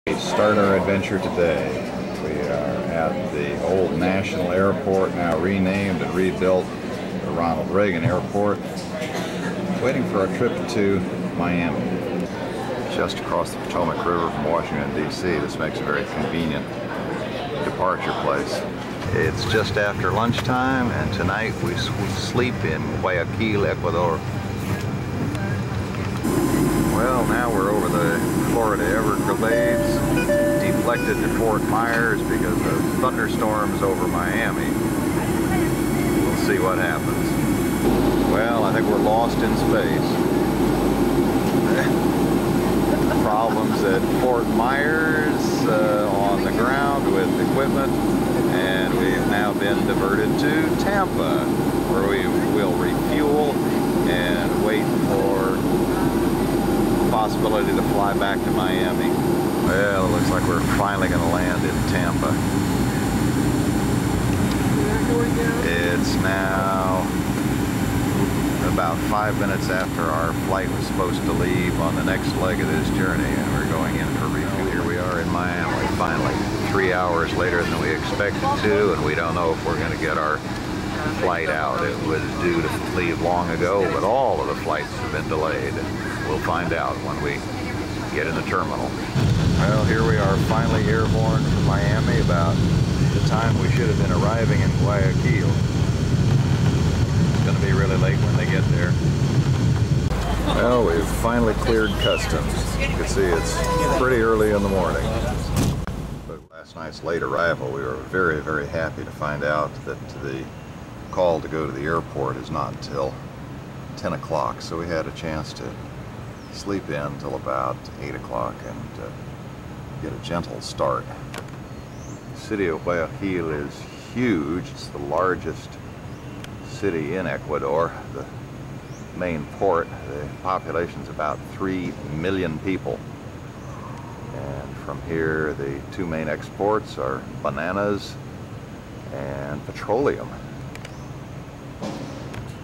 We start our adventure today. We are at the old National Airport, now renamed and rebuilt the Ronald Reagan Airport, waiting for our trip to Miami. Just across the Potomac River from Washington, D.C. This makes a very convenient departure place. It's just after lunchtime, and tonight we sleep in Guayaquil, Ecuador. Well, now we're over the Florida Everglades, deflected to Fort Myers because of thunderstorms over Miami. We'll see what happens. Well, I think we're lost in space. Problems at Fort Myers on the ground with equipment, and we've now been diverted to Tampa, where we will refuel and wait for possibility to fly back to Miami. Well, it looks like we're finally going to land in Tampa. It's now about 5 minutes after our flight was supposed to leave on the next leg of this journey, and we're going in for refuel. Here we are in Miami, finally. 3 hours later than we expected to, and we don't know if we're going to get our flight out. It was due to leave long ago, but all of the flights have been delayed. We'll find out when we get in the terminal. Well, here we are, finally airborne from Miami, about the time we should have been arriving in Guayaquil. It's going to be really late when they get there. Well, we've finally cleared customs. You can see it's pretty early in the morning. But last night's late arrival, we were very, very happy to find out that the call to go to the airport is not until 10 o'clock, so we had a chance to sleep in till about 8 o'clock and get a gentle start. The city of Guayaquil is huge. It's the largest city in Ecuador, the main port. The population's about 3 million people. And from here, the two main exports are bananas and petroleum.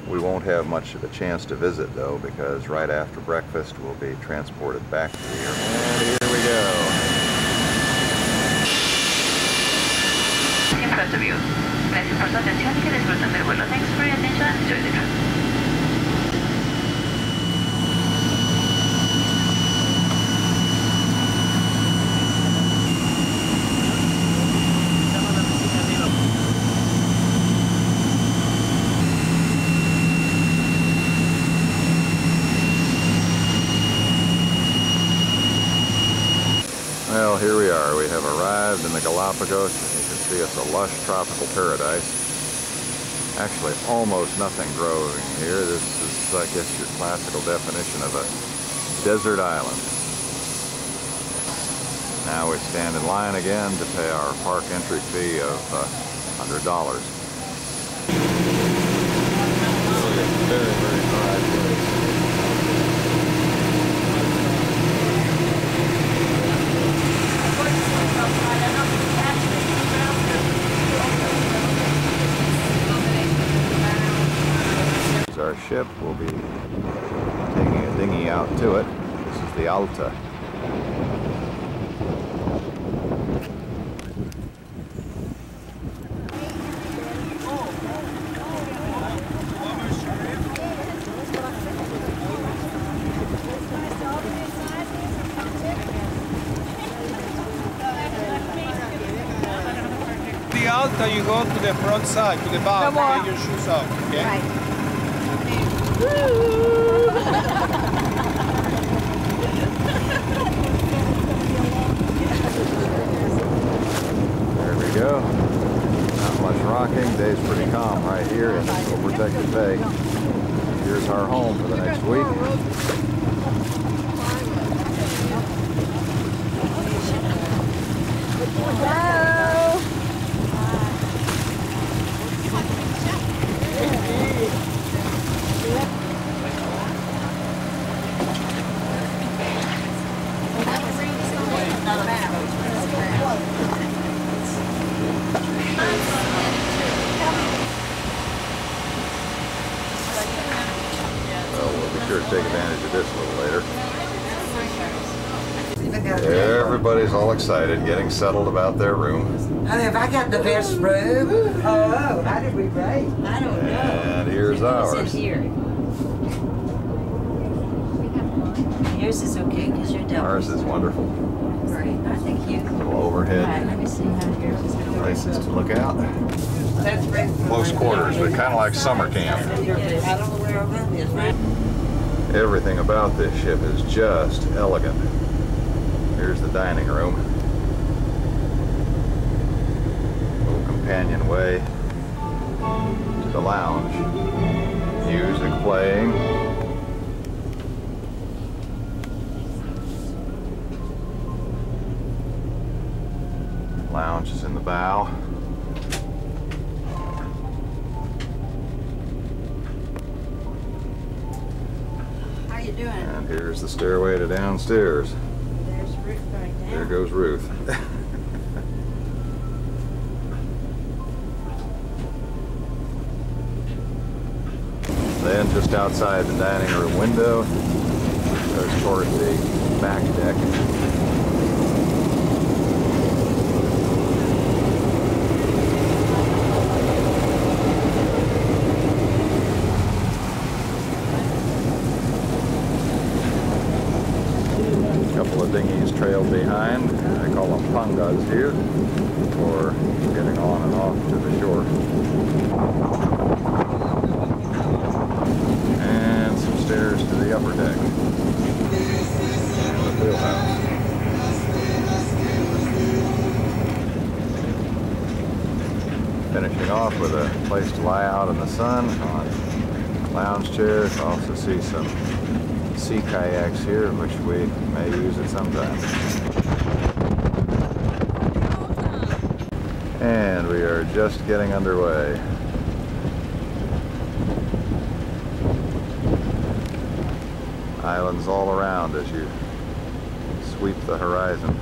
We won't have much of a chance to visit, though, because right after breakfast we'll be transported back to the airport. And here we go. In front of you. Gracias por su atención y que disfruten del vuelo. Thanks for your attention and enjoy the trip. Well, here we are. We have arrived in the Galapagos, and you can see it's a lush tropical paradise. Actually, almost nothing growing here. This is, I guess, your classical definition of a desert island. Now we stand in line again to pay our park entry fee of $100. Very, very dry place. Our ship will be taking a dinghy out to it. This is the Alta. The Alta, you go to the front side, to the back, take your shoes off, okay? Right. There we go. Not much rocking. Day's pretty calm right here in this little protected bay. Here's our home for the next week. Hello. Well, we'll be sure to take advantage of this a little later. everybody's all excited, getting settled about their room. Oh, have I got the best room? Oh, how did we rate? I don't know. And here's ours. Here. Yours is okay because you're double. Ours is wonderful. Great. I think you. Little overhead Let me see how yours is going. places to look out. That's great. Close quarters, but kind of like summer camp. I don't know where our room is, right? Everything about this ship is just elegant. Here's the dining room. Little companionway to the lounge. Music playing. Lounge is in the bow. How you doing? And here's the stairway to downstairs. There's Ruth right now. There goes Ruth. Then just outside the dining room window goes toward the back deck. Couple of dinghies trailed behind. I call them pangas here for getting on and off to the shore. And some stairs to the upper deck. And the wheelhouse. Finishing off with a place to lie out in the sun on lounge chairs. I also see some sea kayaks here, which we may use at some time. And we are just getting underway. Islands all around as you sweep the horizon.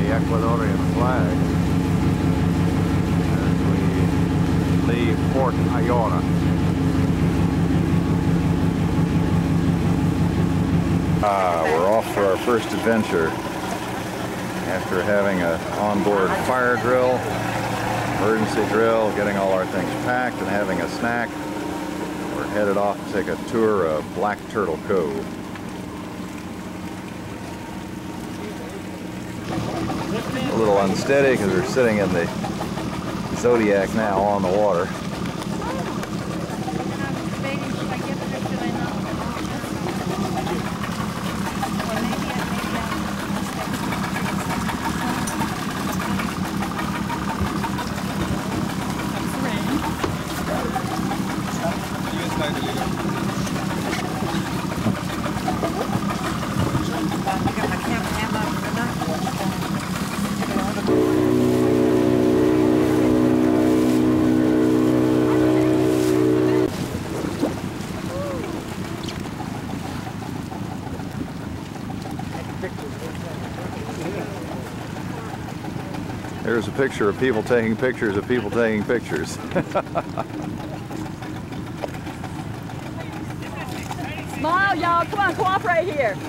Ecuadorian flag as we leave Port Ayora. We're off for our first adventure after having an onboard fire drill, emergency drill, getting all our things packed and having a snack. We're headed off to take a tour of Black Turtle Cove. A little unsteady because we're sitting in the Zodiac now on the water. There's a picture of people taking pictures of people taking pictures. Smile, y'all. Come on, cooperate here. Do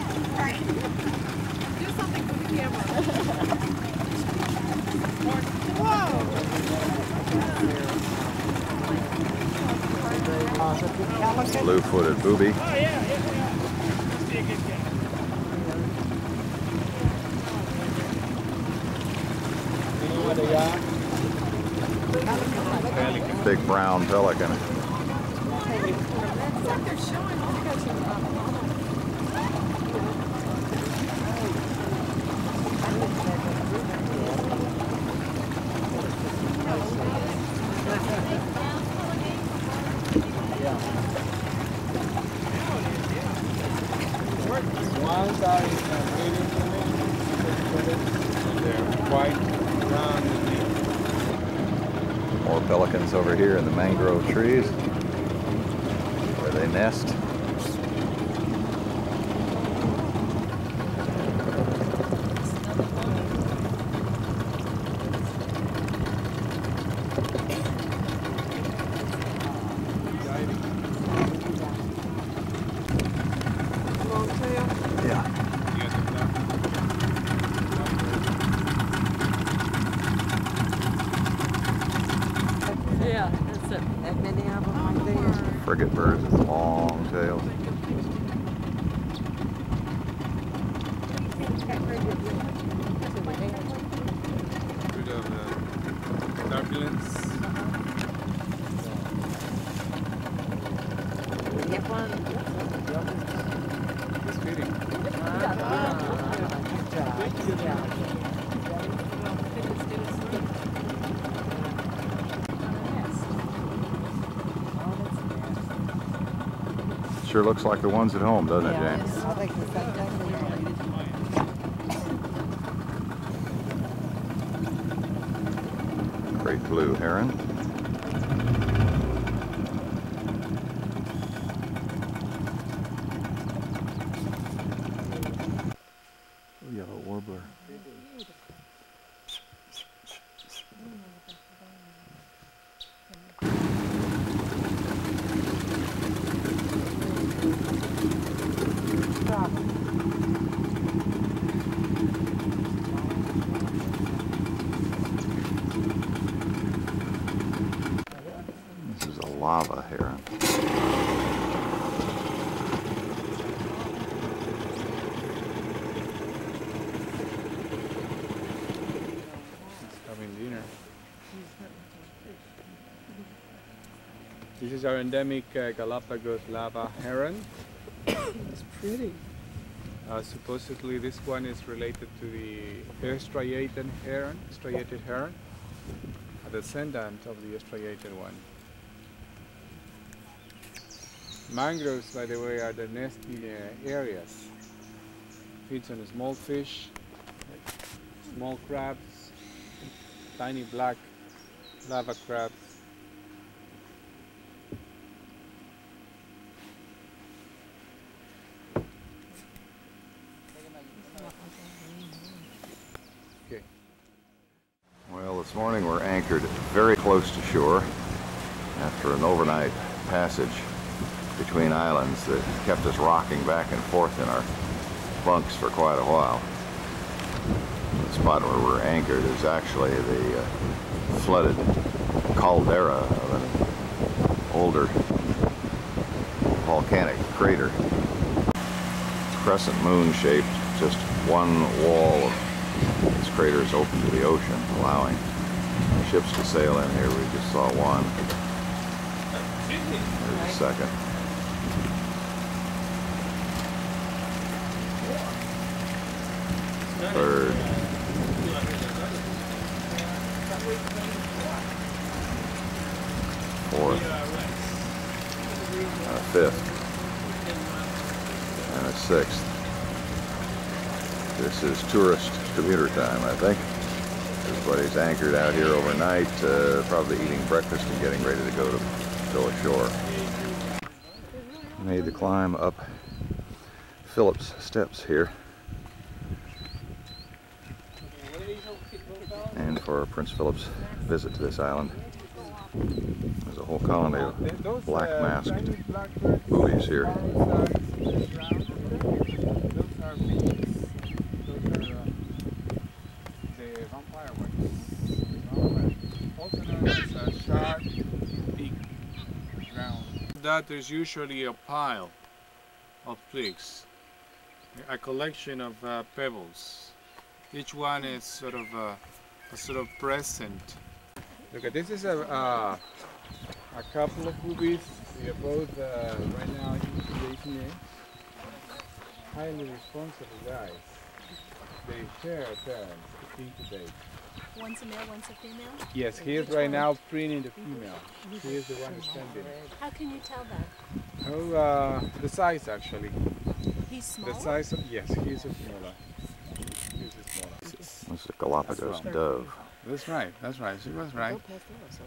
something for the camera. Blue-footed booby. Oh, yeah. Must be a good guy. Big brown pelican. Ones are in medium limit, they're quite round and deep. More pelicans over here in the mangrove trees where they nest. Yeah, that's it. That many of them like this. Frigate birds with long tails. Bit of turbulence. Get one. It's feeding. Good job. Sure looks like the ones at home, doesn't it, James? I think it's exactly right. Great blue heron. Yellow warbler. This is a lava heron. Having dinner. This is our endemic Galapagos lava heron. It's pretty. Supposedly this one is related to the striated heron, a descendant of the striated one. Mangroves, by the way, are the nesting areas. Feeds on small fish, small crabs, tiny black lava crabs. Okay. Well, this morning we're anchored very close to shore after an overnight passage between islands that kept us rocking back and forth in our bunks for quite a while. The spot where we're anchored is actually the flooded caldera of an older volcanic crater. Crescent moon shaped, just one wall of this crater is open to the ocean, allowing ships to sail in here. We just saw one. There's a second. Third. Fourth. And a fifth. And a sixth. This is tourist commuter time, I think. Everybody's anchored out here overnight, probably eating breakfast and getting ready to go ashore. Made the climb up Phillips Steps here. And for Prince Philip's visit to this island, there's a whole colony of black masked buoys here. That there's usually a pile of twigs, a collection of pebbles. Each one is sort of a present. Look, this is a couple of boobies. They are both right now incubating eggs. Highly responsible guys. They share parents to incubate. One's a male, one's a female? Yes, he is right now preening the female. He is the one who's tending. How can you tell that? Oh, the size actually. He's smaller? The size of, yes, he's a smaller. He's a smaller. This is a Galapagos dove. That's right, she was right.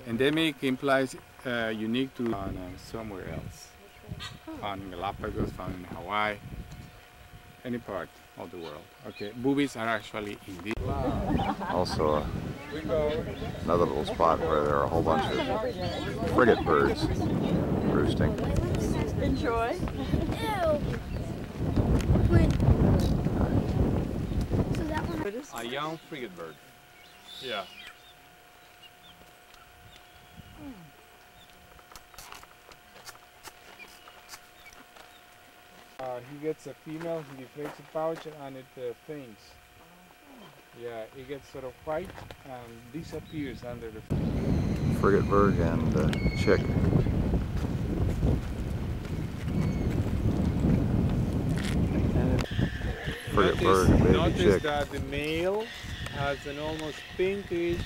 Endemic implies unique to somewhere else. Found in Galapagos, found in Hawaii, any part of the world. Okay, boobies are actually indeed. Also another little spot where there are a whole bunch of frigate birds roosting. Enjoy. So that one. A young frigate bird. Yeah. He gets a female, he deflates a pouch and it faints. Yeah, it gets sort of white and disappears under the Frigate bird and chick. Frigate bird and baby notice chick. that the male has an almost pinkish,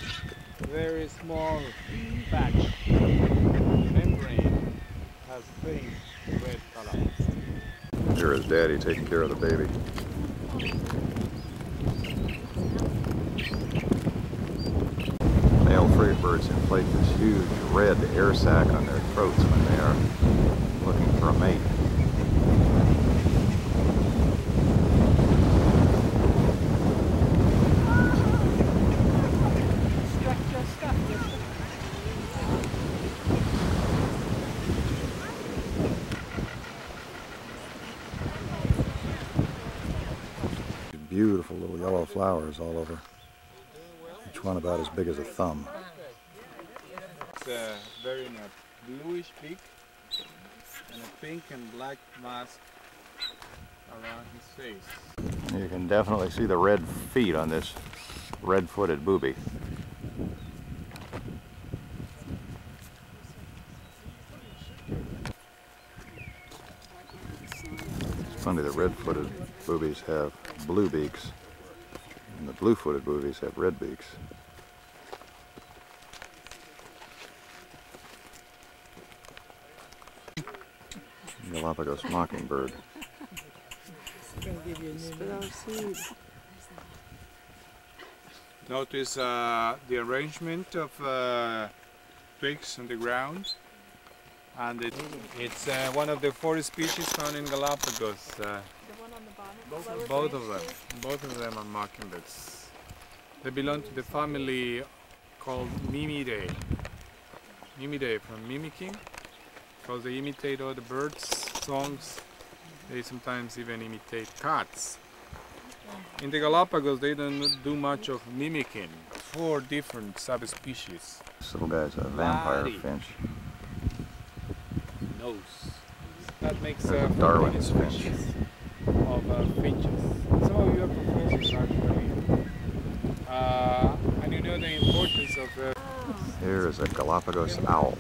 very small patch. Membrane has faint red color. Here is daddy taking care of the baby. Male frigate birds inflate this huge red air sac on their throats when they are looking for a mate. Beautiful little yellow flowers all over. Each one about as big as a thumb. It's wearing a bluish beak and a pink and black mask around his face. You can definitely see the red feet on this red-footed booby. It's funny, the red-footed boobies have blue beaks, and the blue-footed boobies have red beaks. Galapagos mockingbird. Notice the arrangement of twigs on the ground, and it's one of the 4 species found in Galapagos. The one on the bottom? Both of them are mockingbirds. They belong to the family called Mimidae. Mimidae from mimicking, because they imitate all the birds' songs. They sometimes even imitate cats. In the Galapagos, they don't do much of mimicking. 4 different subspecies. This little guy's a vampire Body. finch. Nose. That makes There's a Darwin's finch. species of finches. Some of you are professors actually. And you know the importance of Here is a Galapagos owl.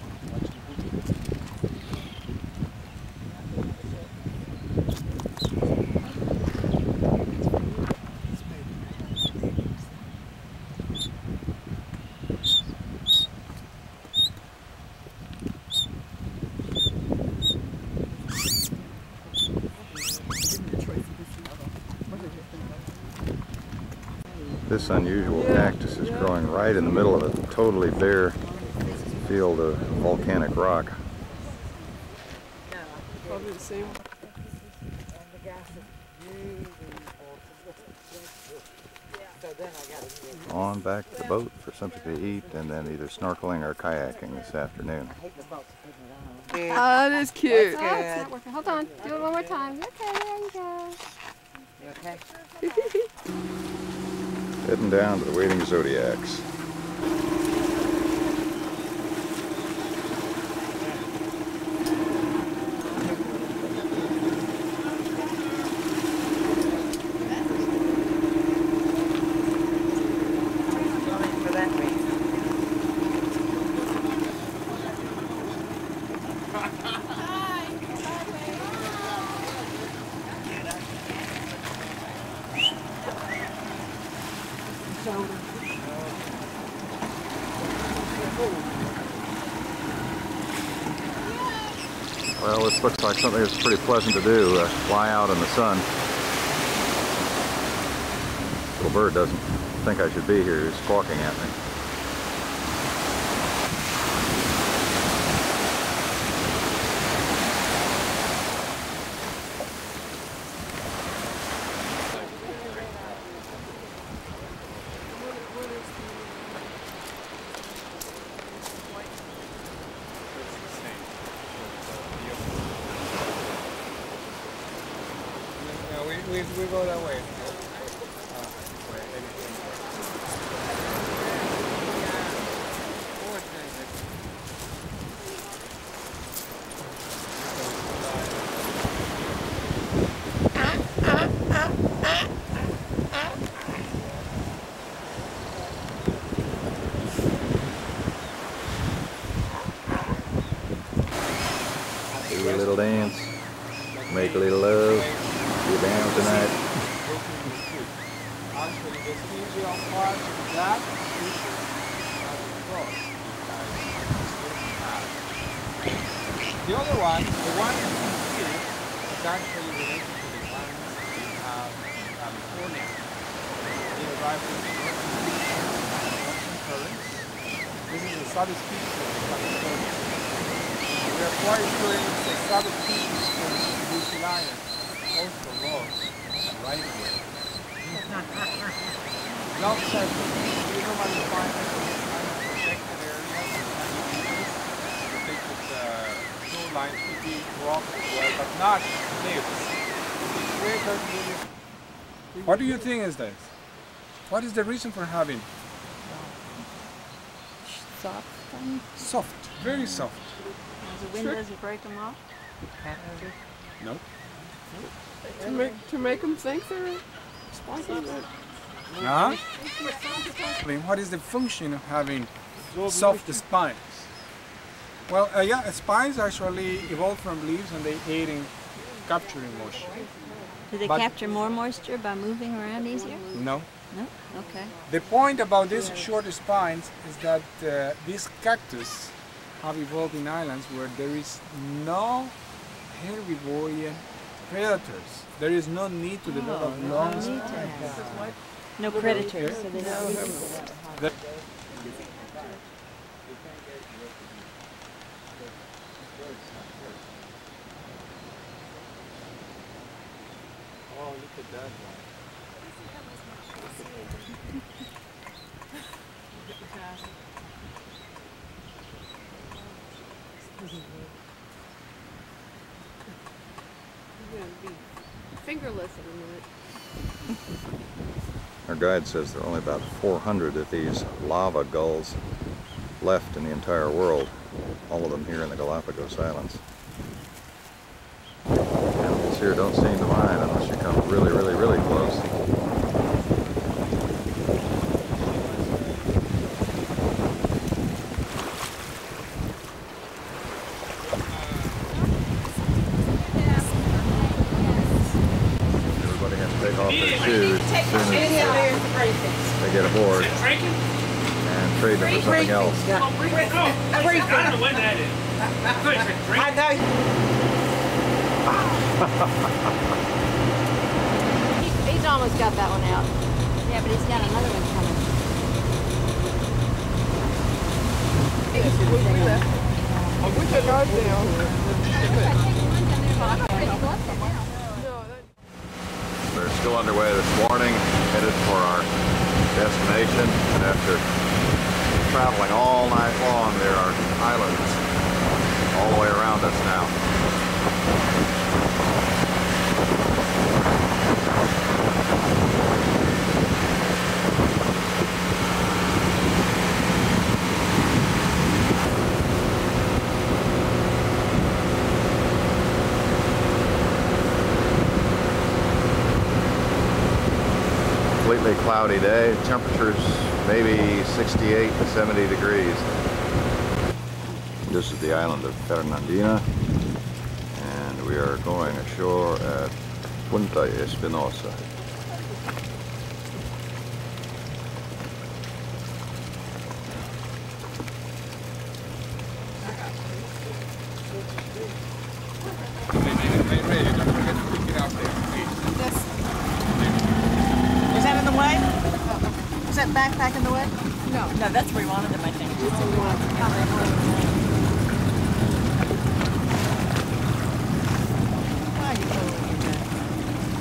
This unusual cactus is growing right in the middle of a totally bare field of volcanic rock. Probably the same. On back to the boat for something to eat, and then either snorkeling or kayaking this afternoon. Oh, that is cute. Oh, it's not working. Hold on. Do it one more time. Okay, there you go. You okay? Heading down to the waiting zodiacs. For that reason. Well, this looks like something that's pretty pleasant to do, fly out in the sun. Little bird doesn't think I should be here. He's squawking at me. We go that way. Do a little dance, make a little love, get down tonight. Actually, the easier part of that is cross. The other one, the one you see here, is actually related to the ones we have in California. They arrive in the ocean currents. This is the southern species of California. We are quite sure it's the southern species from New Island, also lost right here. Love circle. We normally find it in protected areas, protected shorelines could be rock as well, but not cliffs. What do you think is this? What is the reason for having? Soft. Soft, very soft. The wind doesn't break them off. No. To make them think they're spicy. Huh? What is the function of having soft spines? Well, yeah, spines actually evolved from leaves and they aid in capturing moisture. Do they capture more moisture by moving around easier? No. No? Okay. The point about these short spines is that these cactus have evolved in islands where there is no herbivorean predators. There is no need to develop long spines. No predators. So Oh, look at that one. Fingerless in a minute. Our guide says there are only about 400 of these lava gulls left in the entire world, all of them here in the Galapagos Islands. Animals here don't seem to mind unless you come really, really, really close. Everybody has to take off their shoes as soon as they get aboard and trade them for something else. I don't know when that is. I know. He's almost got that one out. yeah, but he's got another one coming. We took ours down. We're still underway this morning, headed for our destination, and after traveling all night long, there are islands all the way around us now. Completely cloudy day, temperatures maybe 68 to 70 degrees. This is the island of Fernandina, and we are going ashore at Punta Espinosa. backpack in the woods? No. No, that's where we wanted them, I think.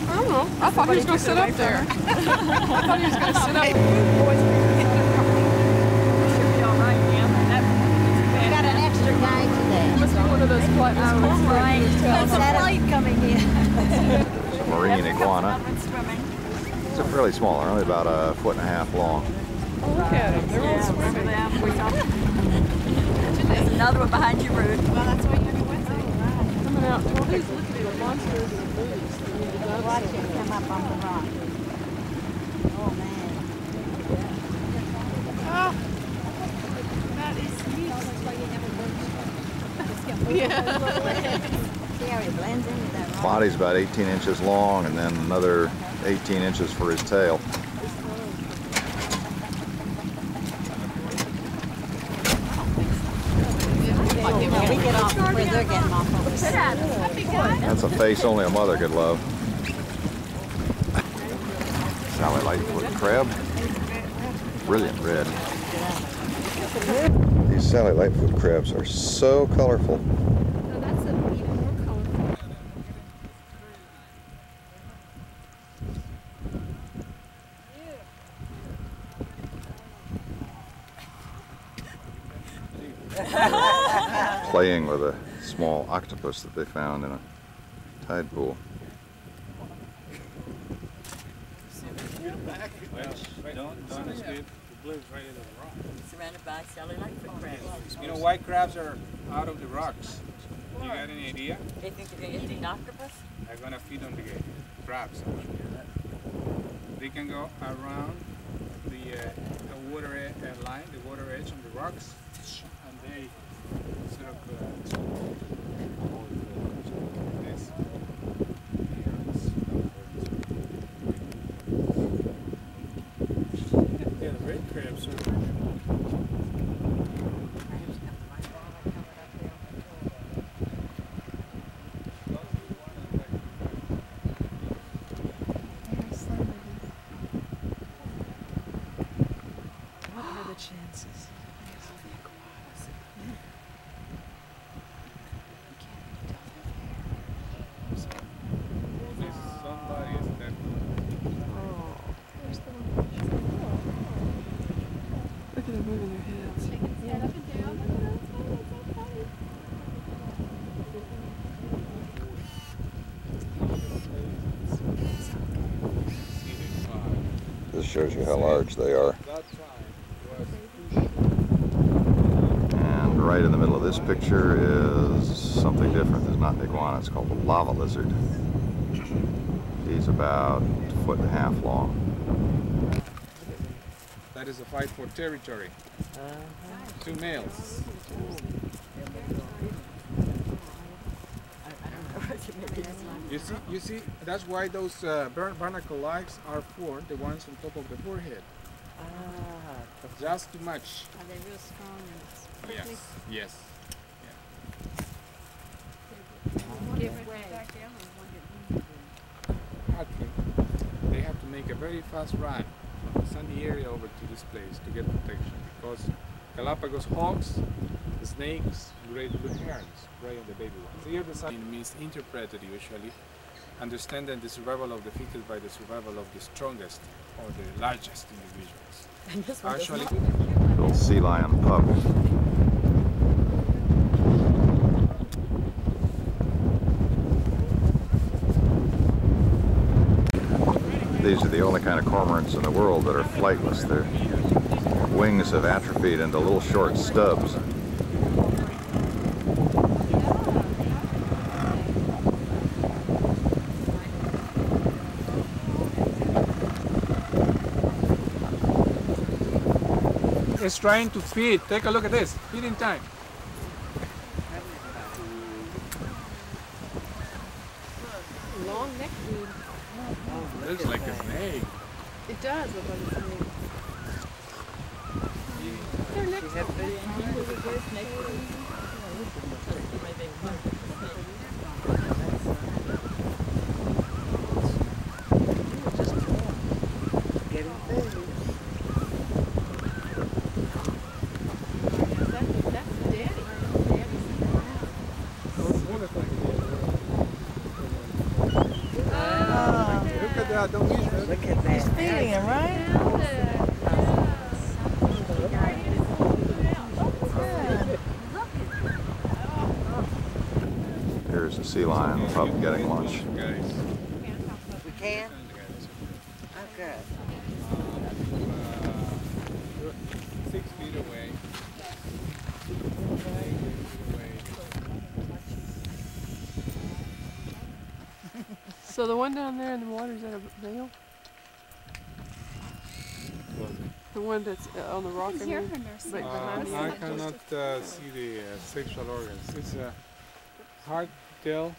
I don't know. I thought he was going to sit up there. I thought he was going to sit up there. Should be all right, yeah. We got an extra guy today. Must be one of those flight hours. Right. That's a flight coming in. It's a marine iguana. It's a fairly small, they're only about 1.5 foot long. Oh, look at them. They're all swimming. There's another one behind you, Ruth. Well, that's why you have your wetsuit. Coming out. Well, these look at the monsters and the boots. Watch it come up on the rock. Oh, man. Oh, that is neat. That's why you have a boat. See how he blends into that rock? Body's about 18 inches long and then another 18 inches for his tail. Yeah, we get off where they're getting off over there. That's a face only a mother could love. Sally Lightfoot crab. Brilliant red. These Sally Lightfoot crabs are so colorful. No, that's even more colorful. Playing with a small octopus that they found in a tide pool. Don't escape. The lives right in the rock. Surrounded by Sally Lightfoot crabs. You know, white crabs are out of the rocks. You got any idea? They think they're eating octopus? They're gonna feed on the crabs. They can go around the water line, the water edge on the rocks, and they sort of this. Yeah, the red crabs are. What are the chances? Look at them moving their heads. This shows you how large they are. And right in the middle of this picture is something different. It's not an iguana, it's called a lava lizard. He's about 1.5 foot long. That is a fight for territory. Two males. You see, that's why those barnacle legs are formed, the ones on top of the forehead. Just too much. Are they real strong and Yes, yes. Okay. They have to make a very fast run from the sandy area over to this place to get protection, because Galapagos hawks, snakes, great blue herons prey on the baby ones. Here the sign means interpreted usually, understanding the survival of the fittest by the survival of the strongest or the largest individuals. Actually, Little sea lion pup. These are the only kind of cormorants in the world that are flightless. Their wings have atrophied into little short stubs. it's trying to feed. Take a look at this. Feeding time. Long neck food. Looks like a snake. It does look like a snake. Their necks Yeah, don't eat it. Look at that. He's feeding him, right? Here's the sea lion pup getting lunch. We can? Oh, good. 6 feet away. So the one down there in the water, is that a male? The one that's on the rock? He's I here mean, for nursing. right behind I you? cannot see the sexual organs. It's hard to tell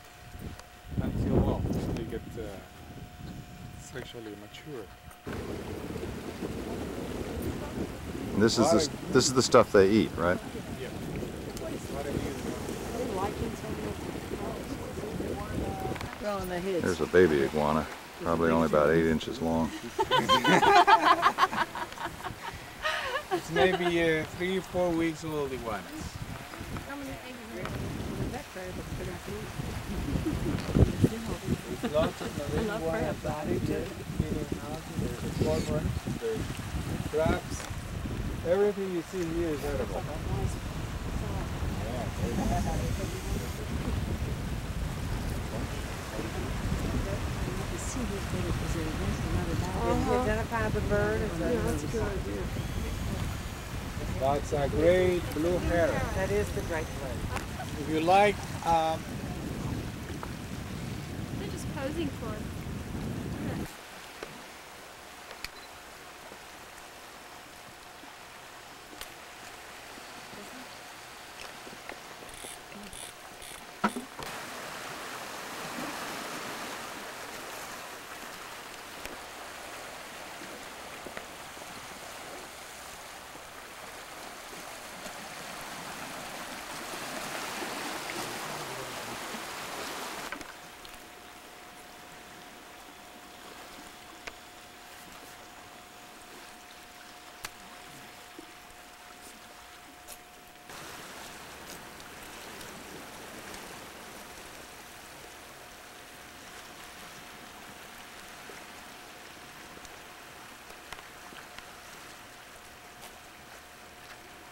until, well, they get sexually mature. And this is the stuff they eat, right? Yeah. Well, in the heads. There's a baby iguana, probably only about 8 inches long. It's maybe 3 or 4 weeks old iguanas. There's lots of marine iguanas eating algae. There's cormorants, there's crabs. Everything you see here is edible. Did you identify the bird? That's a good idea. That's a great blue heron. That is the great bird. If you like, They're just posing for it.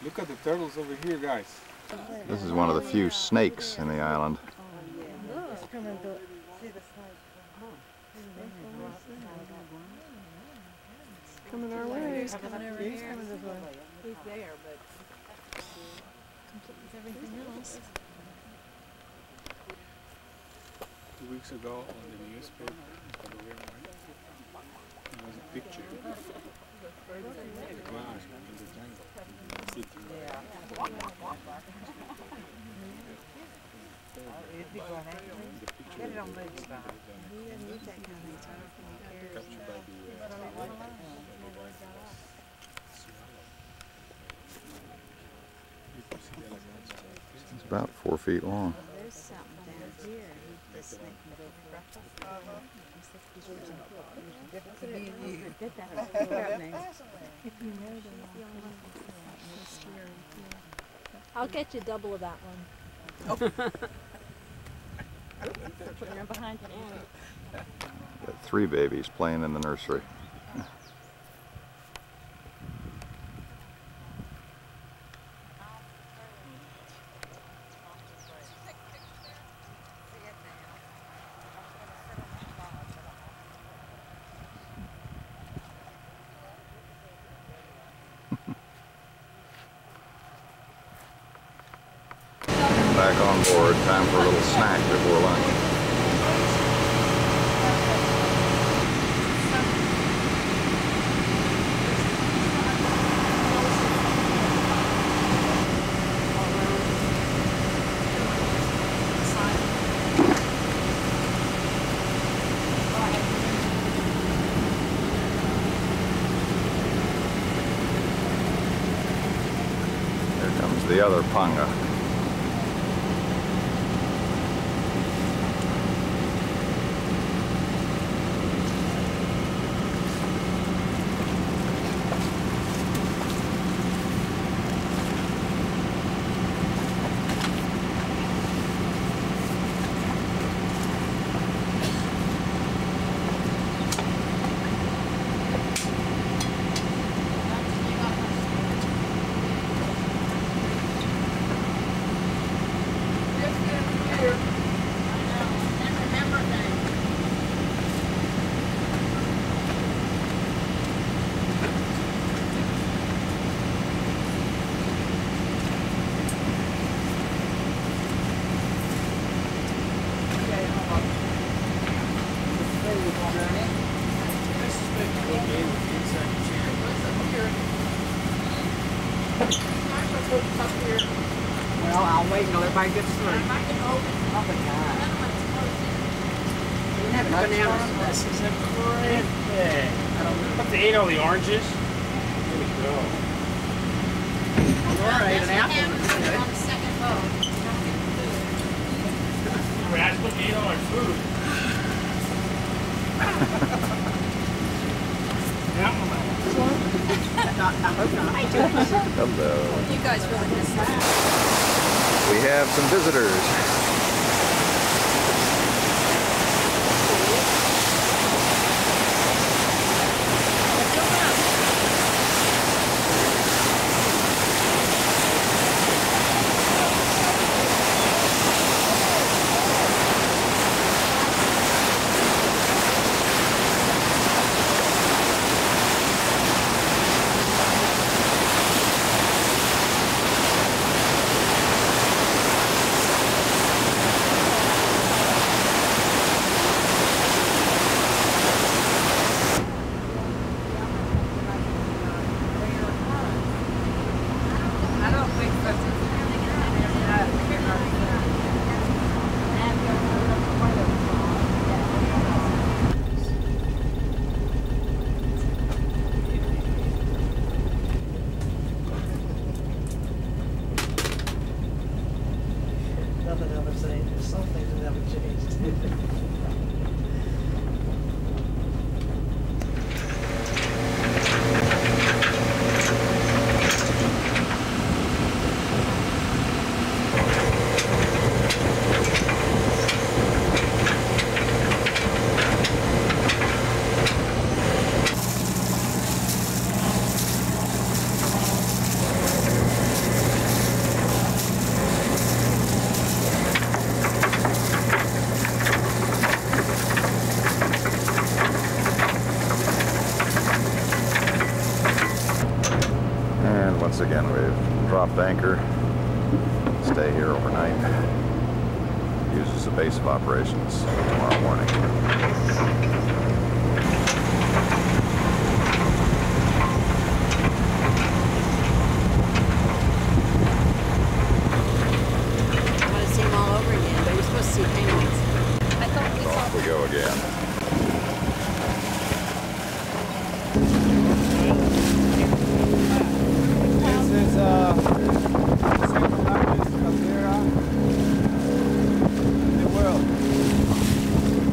look at the turtles over here, guys. This is one of the few snakes in the island. Coming our way. He's coming over here. He's coming this way. He's there, but complete with everything else. 2 weeks ago on the newspaper, there was a picture of a guy in the jungle, sitting there. The picture Get it on movie, Bob. captured by It's about 4 feet long. There's something down here. The snake can go I'll get you double of that one. Putting her behind you. Got 3 babies playing in the nursery. Back on board, time for a little snack before lunch. Here comes the other panga. Well, I'll wait until everybody gets through. Oh, my God. You have bananas. This is a great thing. Have to eat all the oranges. Here we go. All right, an apple. On the second boat. We're asking to eat all our food. I hope not. Hello. You guys really missed that. We have some visitors. Nothing ever changed. There's some things that never changed. Once again, we've dropped anchor, stay here overnight, use as a base of operations tomorrow morning. I want to see them all over again, but you're supposed to see penguins. I thought we Off we go again. This is Galapagos Caldera in the world.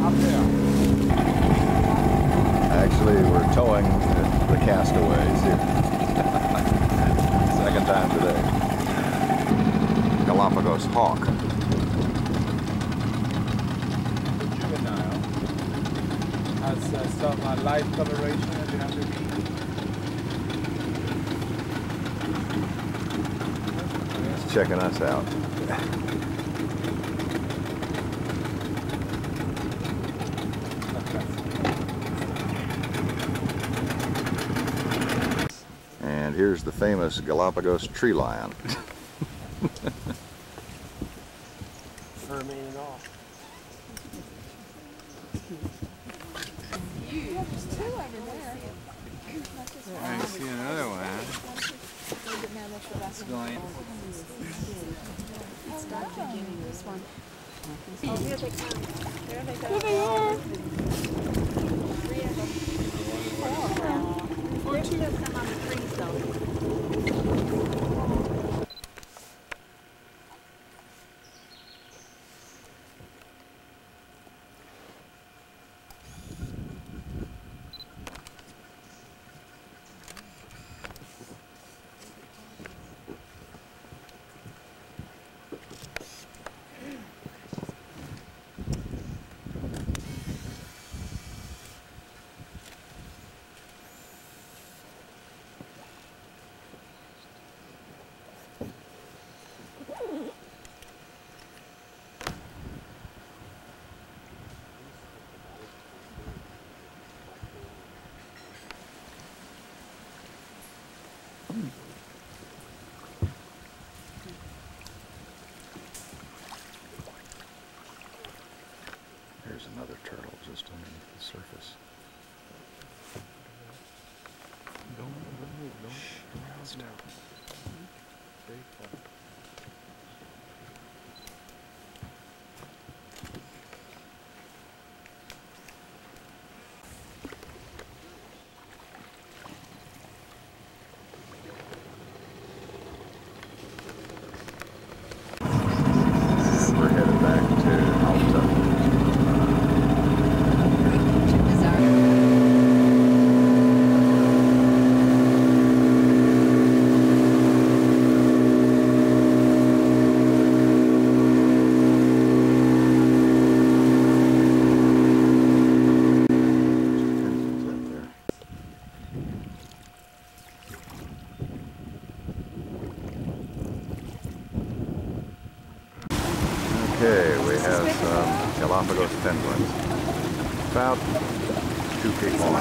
Up there. Actually, we're towing the castaways here. Second time today. Galapagos hawk. Juvenile. Has some light coloration at the underneath. Checking us out. And here's the famous Galapagos tree lion. Fur mane and all. There's two over there. I see another one. It's going. It's not beginning this one. Oh, here they come. There they go. Here they are. Three of them. Four. There's still some on the trees though. There's another turtle just underneath the surface. We're headed back to Alta. Okay, we have some Galapagos penguins. About 2 feet long.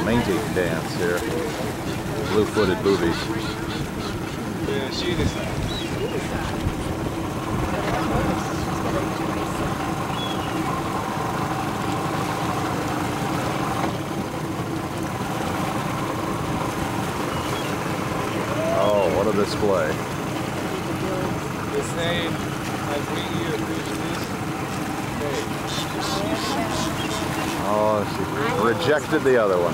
Mangy dance here. Blue-footed boobies. Oh, what a display. The same as we here Oh, she rejected the other one.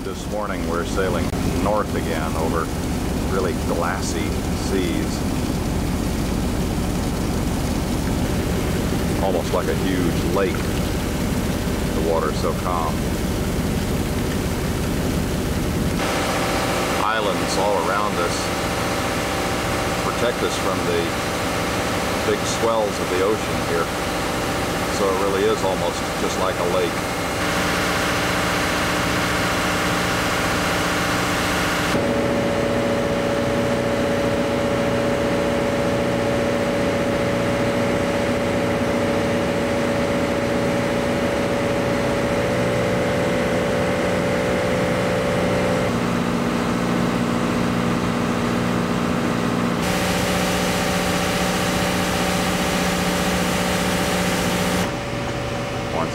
This morning we're sailing north again over really glassy seas. Almost like a huge lake. The water's so calm. Islands all around us protect us from the big swells of the ocean here. So it really is almost just like a lake.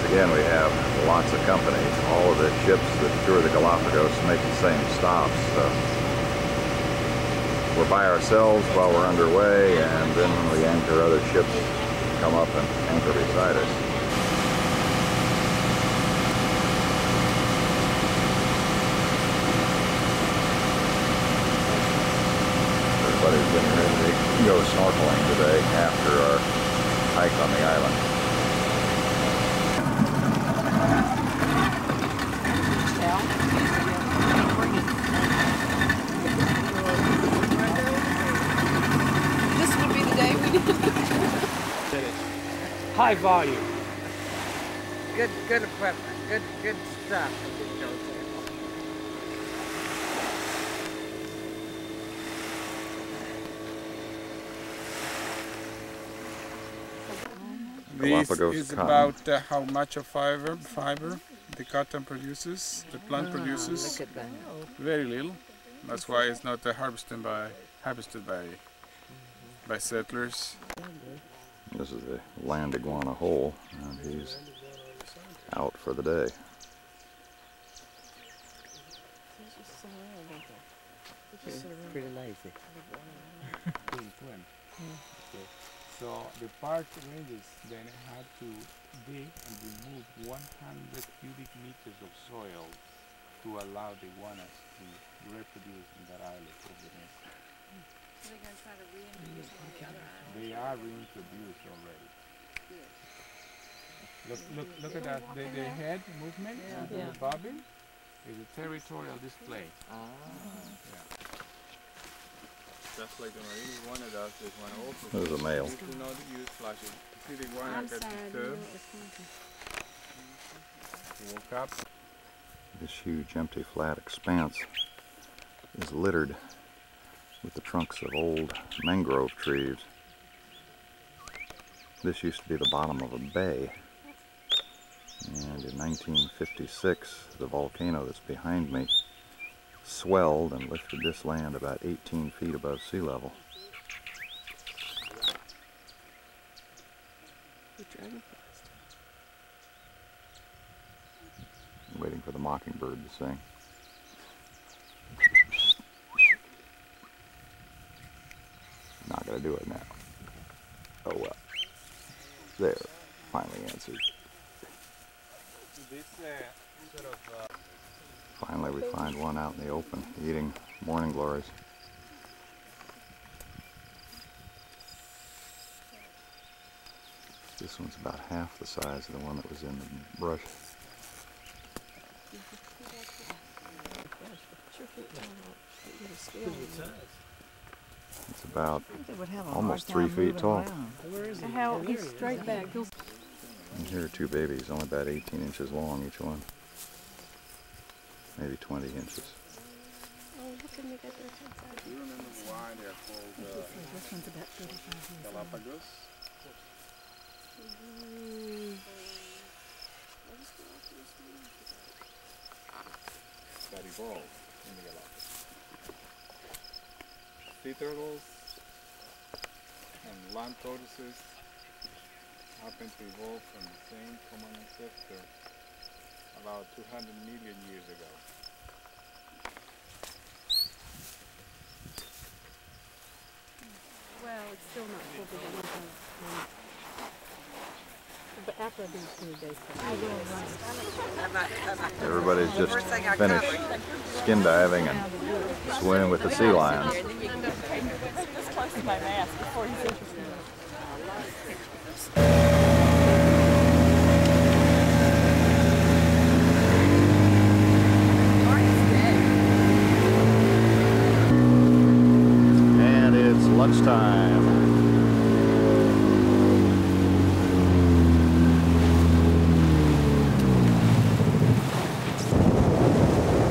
Again, we have lots of company. All of the ships that tour the Galapagos make the same stops. We're by ourselves while we're underway, and then when we anchor, other ships come up and anchor beside us. Everybody's getting ready to go snorkeling today after our hike on the island. High volume. Good equipment. Good stuff. Galapagos This is cotton. about how much of fiber the cotton produces, the plant produces. Look at that. Very little. That's why it's not harvested by settlers. This is the land iguana hole, and he's out for the day. Pretty lazy. So the park rangers then had to dig and remove 100 cubic meters of soil to allow the iguanas to reproduce in that island over the next. So they're going to try to reintroduce them on the other island. They are reintroduced already. Good. Look at that. The head movement and the bobbing is a territorial display. Yeah. Just like the marine iguana does, this one also. There's a male. Do not use flashes. You see the iguana got disturbed. He woke up. This huge empty flat expanse is littered with the trunks of old mangrove trees. This used to be the bottom of a bay, and in 1956 the volcano that's behind me swelled and lifted this land about 18 feet above sea level. I'm waiting for the mockingbird to sing. Not gonna do it now. Oh well. There, finally answered. Finally we find one out in the open, eating morning glories. This one's about half the size of the one that was in the brush. It's about almost 3 feet tall. How he's straight back. And here are two babies, only about 18 inches long each one. Maybe 20 inches. Do you remember why they are called This one's about 35 years old. Galapagos? That evolved in the Galapagos. Sea turtles and land tortoises happen to evolve from the same common ancestor about 200 million years ago. Well, it's still not full to the one. But after I've been 20 days. Everybody's just finished skin diving and swimming with the sea lions. This close to my mask before he's interested. And it's lunchtime.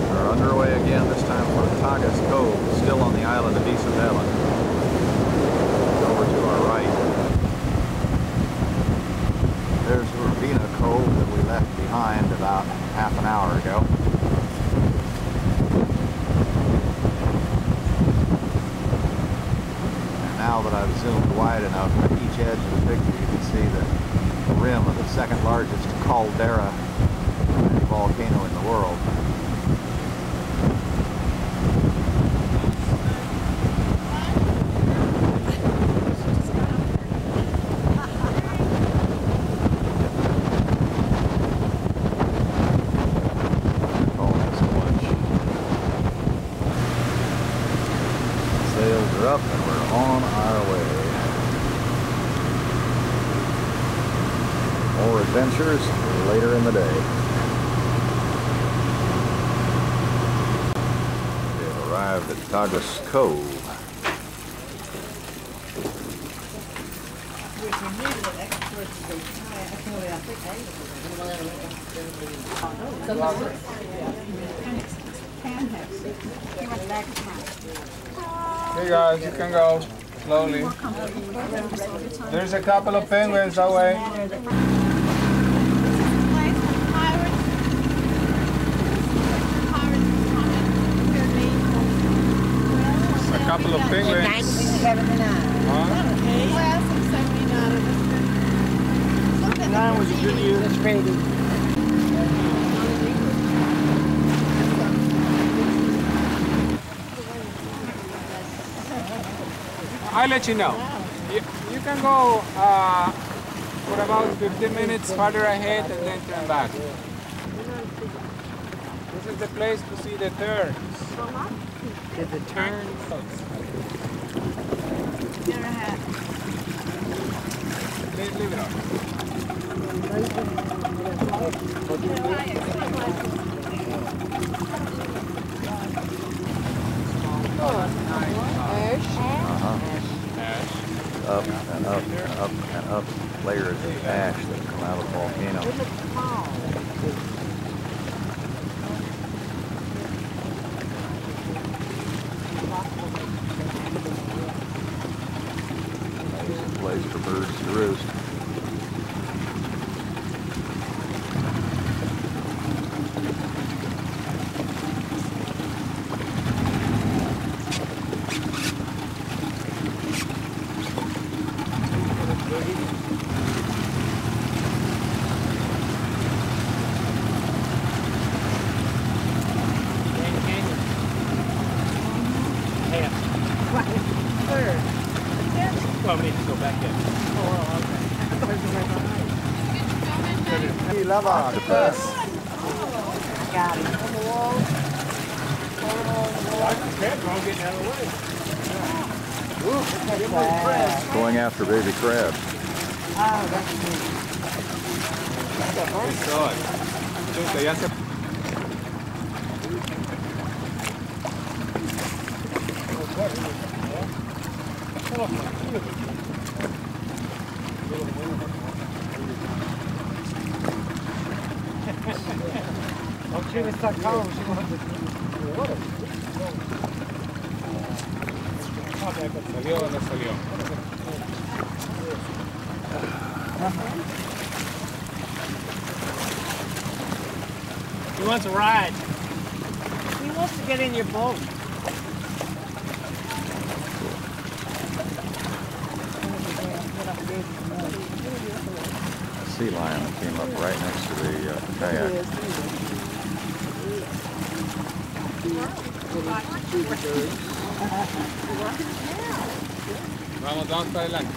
We're underway again, this time for Tajo Cove, still on the island of Isabela. Over to our right. There's Urbina Cove that we left behind about half an hour ago. Now that I've zoomed wide enough at each edge of the picture, you can see the rim of the second largest caldera volcano in the world. Sails are up and we're on our way. More adventures later in the day. We have arrived at Tajo Cove. Hey guys, you can go slowly. There's a couple of penguins that way. A couple of penguins. Nine was a good year. That's crazy. I'll let you know. You can go for about 15 minutes farther ahead and then turn back. This is the place to see the terns. The turn. Leave it on. up and up and up and up layers of ash that come out of the volcano. Amazing place for birds to roost. Well, we need to go back in. Octopus. Got it. Crabs are all getting out of the way. Going after baby crabs. Oh, that's she was so cold, she wanted to drink water. ¿Salió o no salió? He wants a ride. He wants to get in your boat. A sea lion that came up right next to the kayak. Vamos, vamos para adelante.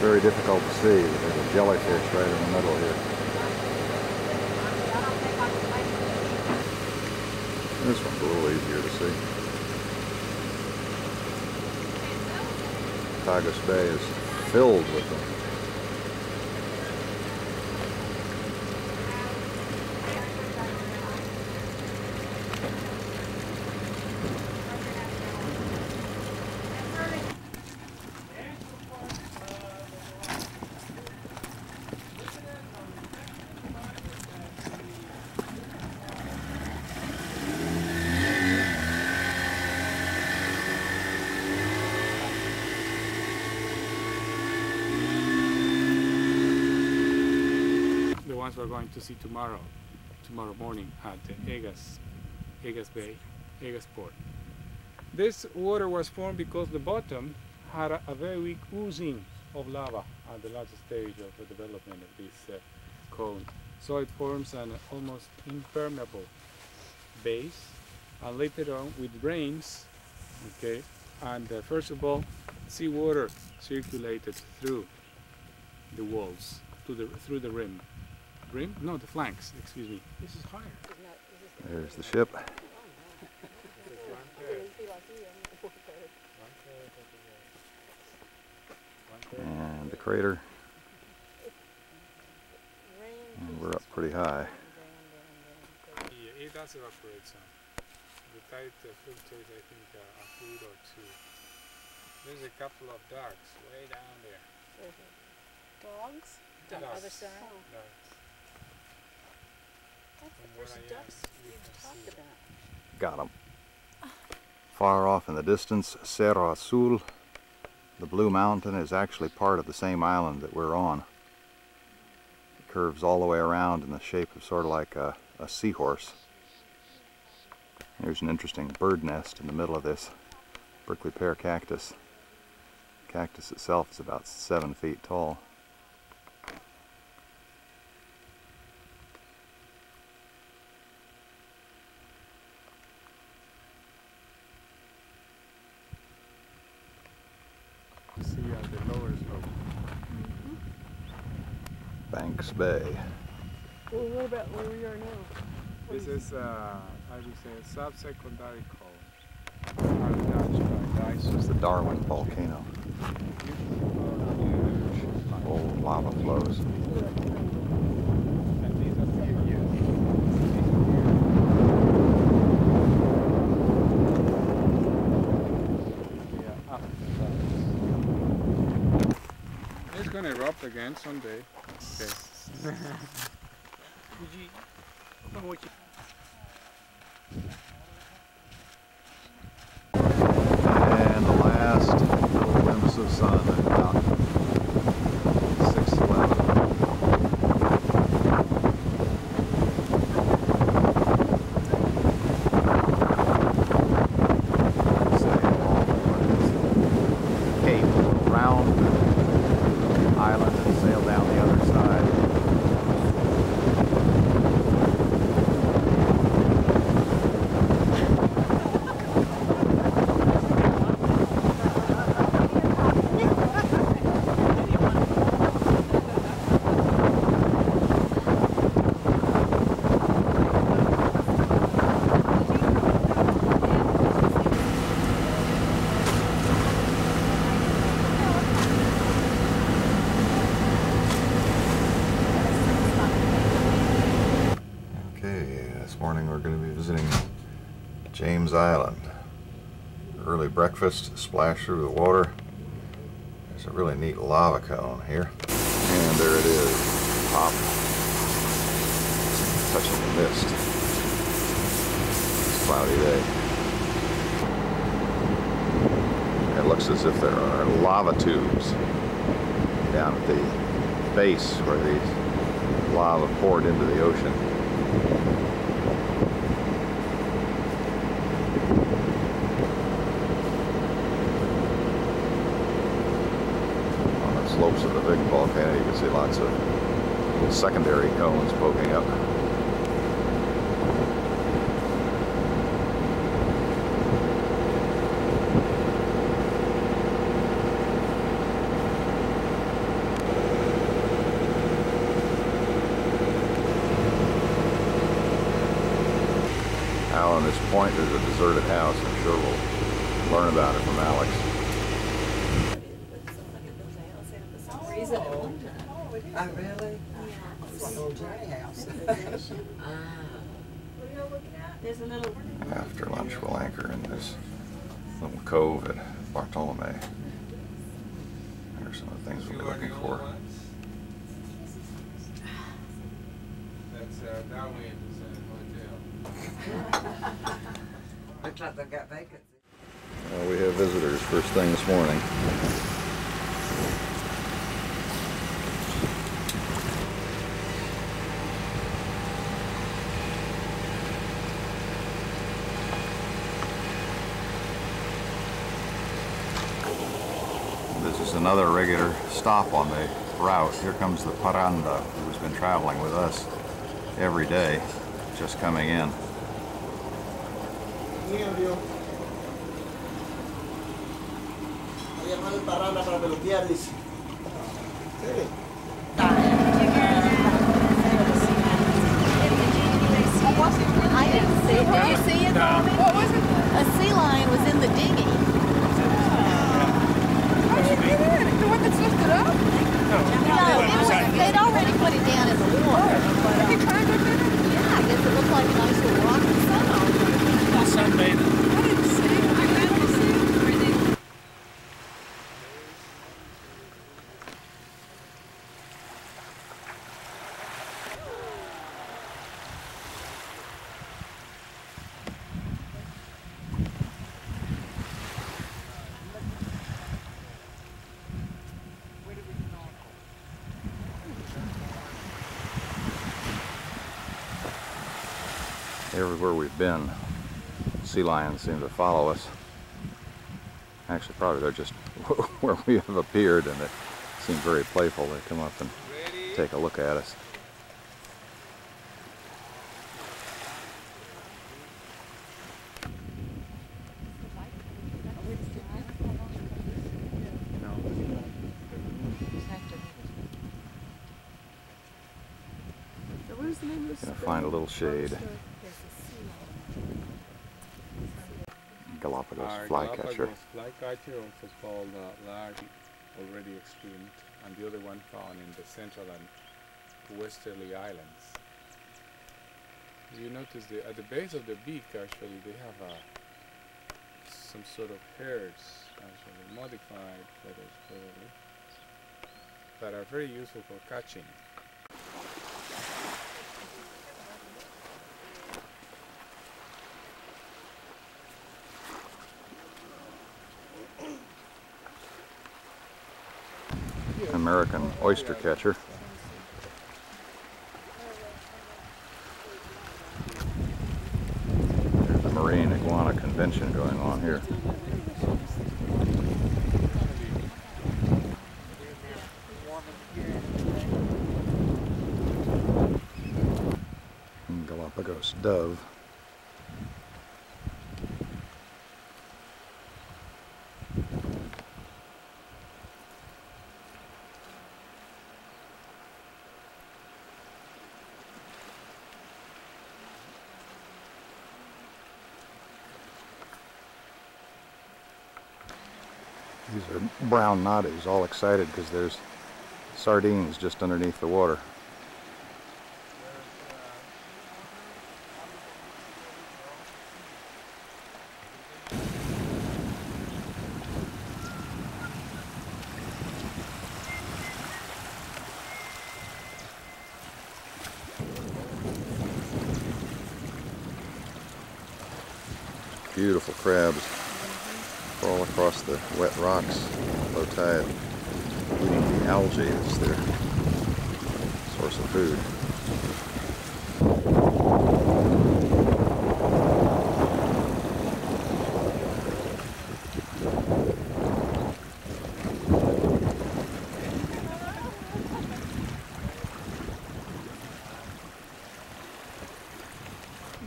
Very difficult to see. There's a jellyfish right in the middle here. This one's a little easier to see. Tajo Bay is filled with them. We're going to see tomorrow morning at the Egas Bay, Egas Port. This water was formed because the bottom had a very weak oozing of lava at the last stage of the development of this cone. So it forms an almost impermeable base, and later on with rains, okay, and first of all, seawater circulated through the walls, through the rim. No, the flanks, excuse me. This is higher. There's the ship. And the crater. And we're up pretty high. It does evaporate some. The tide fluctuates, I think, a foot or two. There's a couple of ducks way down there. Dogs? On the other side? Ducks. Where's the ducks you talked about? Got them. Far off in the distance, Cerro Azul, the Blue Mountain, is actually part of the same island that we're on. It curves all the way around in the shape of sort of like a seahorse. There's an interesting bird nest in the middle of this prickly pear cactus. The cactus itself is about 7 feet tall. See at the lower slope. Banks Bay. Well, what about where we are now? This is, I would say, a sub-secondary cone. Untouched by the ice. This is the Darwin volcano. Beautiful, lava flows. It's gonna erupt again someday. Okay. And the last little glimpse of sun at about 6:11. Cape, round island and sail down the other side. This morning we're going to be visiting James Island. Early breakfast, splash through the water. There's a really neat lava cone here. And there it is, top, touching the mist. It's a cloudy day. It looks as if there are lava tubes down at the base where these lava poured into the ocean. Slopes of the big volcano, you can see lots of little secondary cones poking up. Now on this point there's a deserted house. I'm sure we'll learn about it from Alex. Oh, really? It's like an old Johnny house. There's a little. After lunch we'll anchor in this little cove at Bartolome. There's some of the things we'll be looking for. That's Darwin Hotel. Looks like they've got vacancy. Well, we have visitors first thing this morning. This is another regular stop on the route. Here comes the Paranda, who's been traveling with us every day, just coming in. I didn't see it. Did you see it? What was it? A sea lion was in the dinghy. How'd you get in? The one that's lifted up? No, they'd already put it down in the water. You climbed up in it? Yeah, I guess it looked like a nice little rock and sun on it. Sunbathing. I didn't see it. I didn't see it. Everywhere we've been, sea lions seem to follow us. Actually, probably they're just where we have appeared, and it seems very playful. They come up and take a look at us. Where's the name of this? Gonna find a little shade. Galapagos flycatcher. Flycatcher, also called larvae. already extinct, and the other one found in the central and westerly islands. You notice at the base of the beak, actually, they have some sort of hairs, actually modified feathers probably, that are very useful for catching. American oyster catcher. There's a marine iguana convention going on here. Galapagos dove. These are brown noddies, all excited because there's sardines just underneath the water. Beautiful crabs all across the wet rocks, low tide, eating the algae that's their source of food.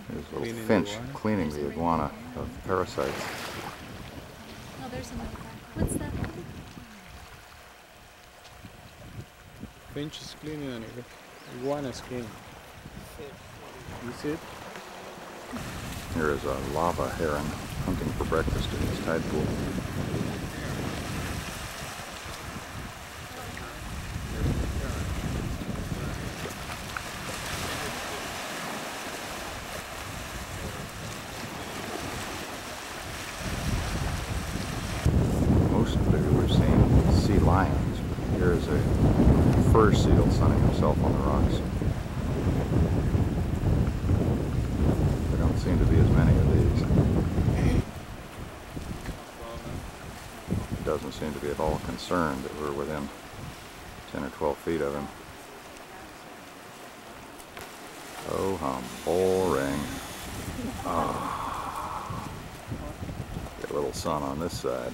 There's a little finch cleaning the iguana of parasites. Oh, there's another guy. What's that? Finch is cleaning and iguana is cleaning. You see it? Here is a lava heron hunting for breakfast in this tide pool. Mostly we're seeing sea lions. Here is a fur seal sunning himself on the rocks. There don't seem to be as many of these. He doesn't seem to be at all concerned that we're within 10 or 12 feet of him. Oh, how boring. Oh. Get a little sun on this side.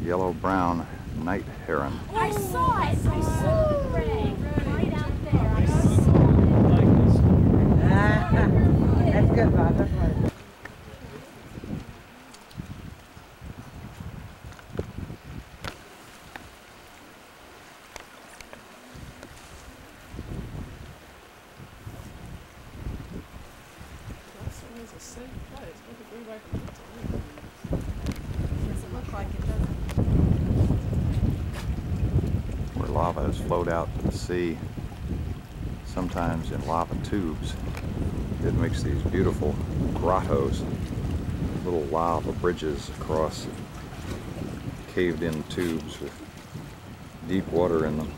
Yellow-brown night heron. I saw it! I saw it, Ray! Right out there. I saw That's good, Bob. That's right. It's a safe place. What did we recommend to you? Doesn't look like it, does it? Where lava has flowed out to the sea, sometimes in lava tubes. It makes these beautiful grottos, little lava bridges across caved-in tubes with deep water in them.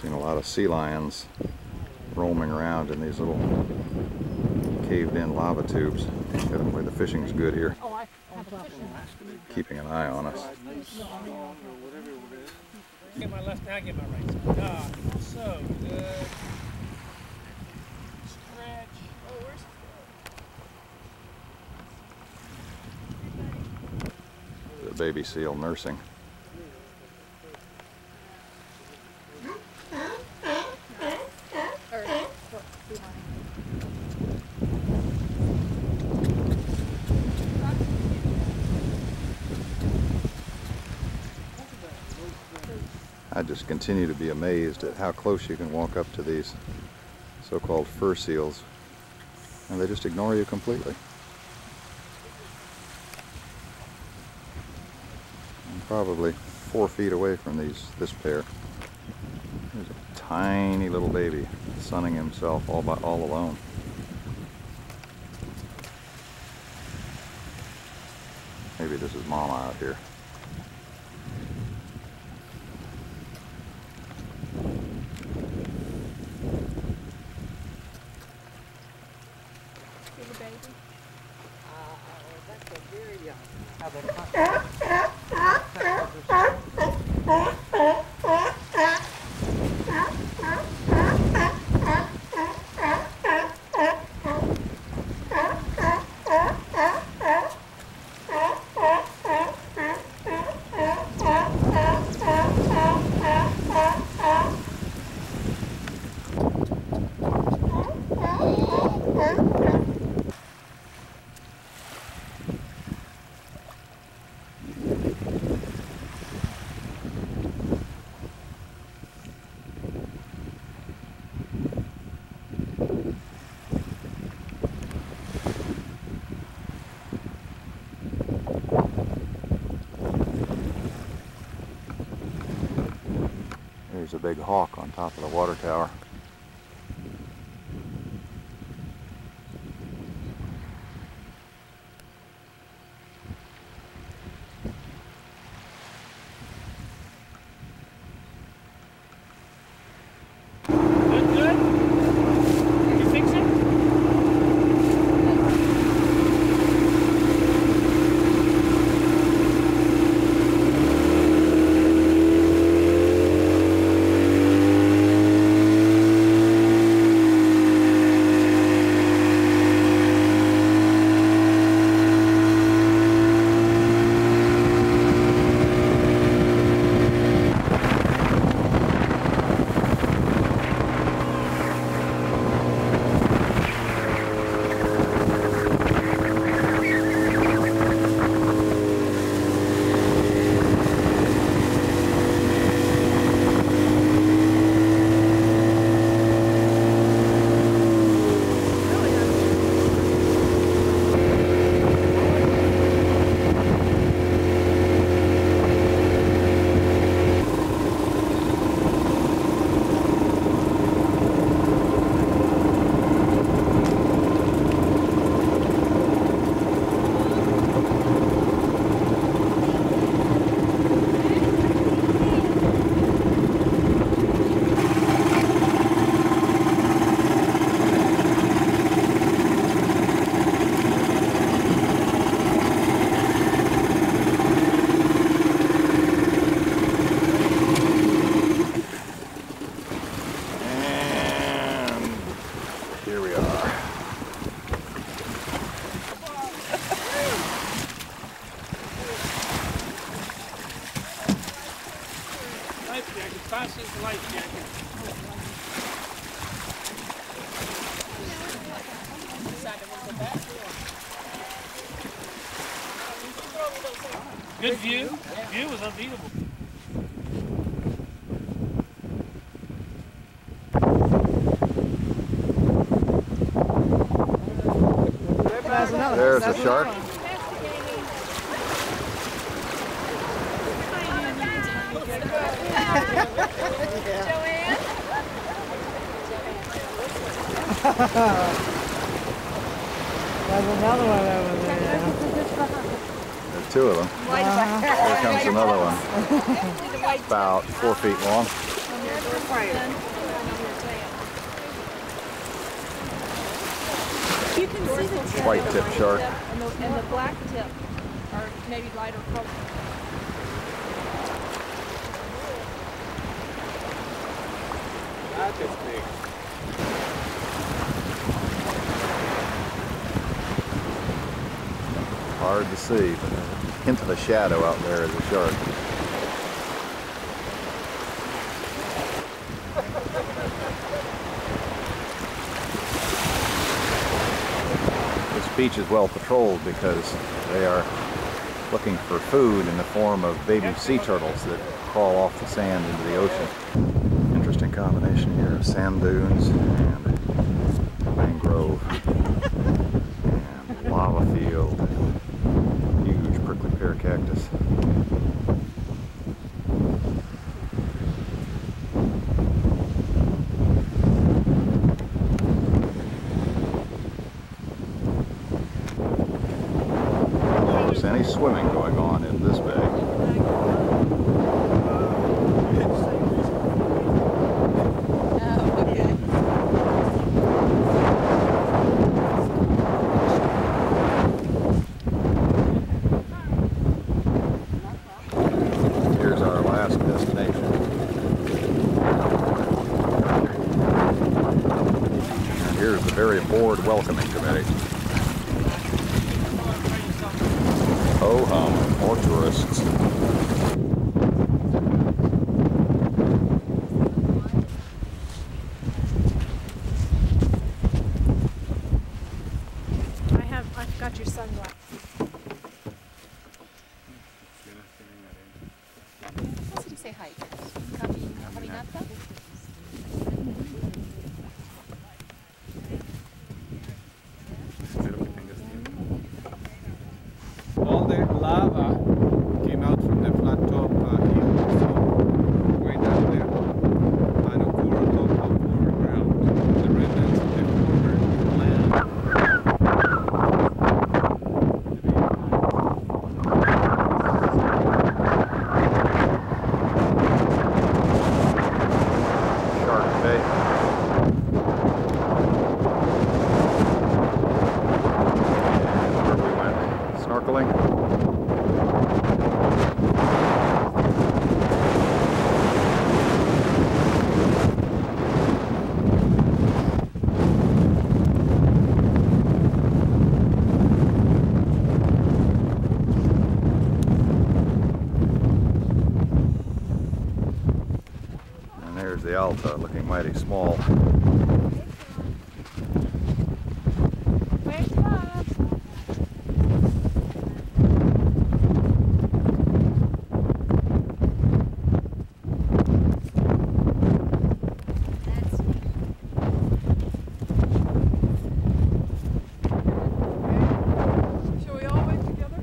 Seen a lot of sea lions roaming around in these little caved-in lava tubes. Evidently the fishing's good here. Oh, I have a fishing. Keeping an eye on us. Get my left, now get my right side. Ah, so good. Stretch. Oh, where's The baby seal nursing. I just continue to be amazed at how close you can walk up to these so-called fur seals, and they just ignore you completely. I'm probably 4 feet away from this pair. There's a tiny little baby sunning himself all alone. Maybe this is Mama out here. There's a big hawk on top of the water tower. Good? You fix it? Fasten the life jacket. Good view. View was unbeatable. There's a shark. Joanne? There's another one over there. There's 2 of them. Here comes another one. About 4 feet long. You can see the tip. White tip shark. And the black tip are maybe lighter color. That is big. Hard to see, but a hint of a shadow out there is a shark. This beach is well patrolled because they are looking for food in the form of baby sea turtles that fall off the sand into the ocean. Interesting combination here of sand dunes and mangrove and lava field and huge prickly pear cactus. Almost any swimming going on in this bay. Here's our last destination. And here's the very bored welcoming committee. Ho hum, more tourists. I forgot your sunglasses. How did you say hi? Caminata? All the lava came out from the flat top hill, so way down there, and occurred on top of former ground. The remnants of the former land. Shark Bay. And where we went snorkeling. And there's the Alta, looking mighty small. Where's Bob? Shall we all wait together?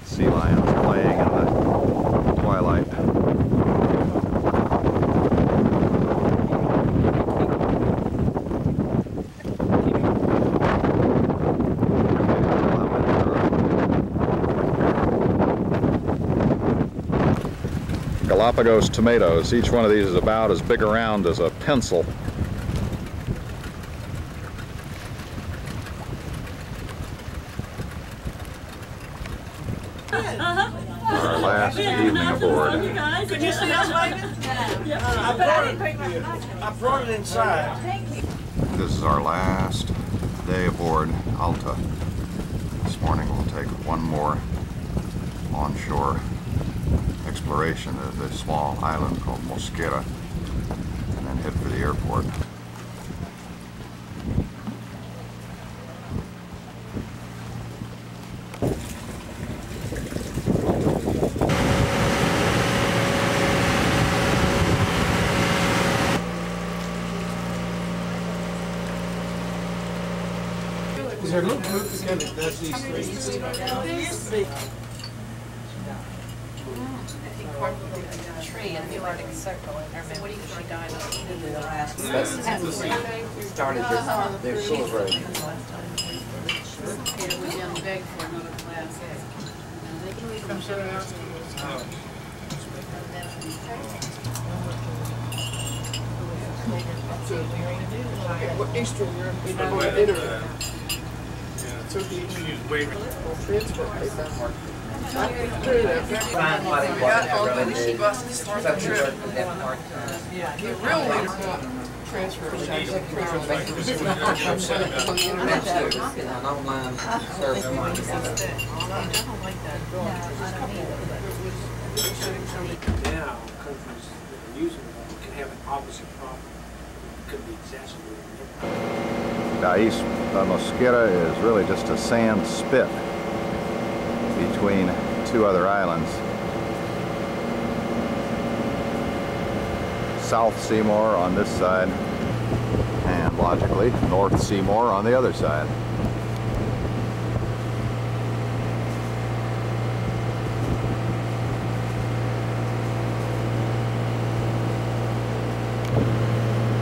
Sea lions playing in the twilight. Galapagos tomatoes. Each one of these is about as big around as a pencil. Our last evening aboard. Could you see us later? I brought it inside. This is our last day aboard Alta. This morning we'll take one more onshore exploration of this small island called Mosquera and then head for the airport. Is there a little group again that does these things? Tree in the Arctic Circle, and her what do you think she died of? Started this, they're celebrating. Yeah, we didn't beg for another class. They can leave them shut out. Eastern Europe. Transfer. Online service. Now, countries that are using it can have an opposite problem. It could be exacerbated. La Mosquera is really just a sand spit between two other islands. South Seymour on this side, and logically, North Seymour on the other side.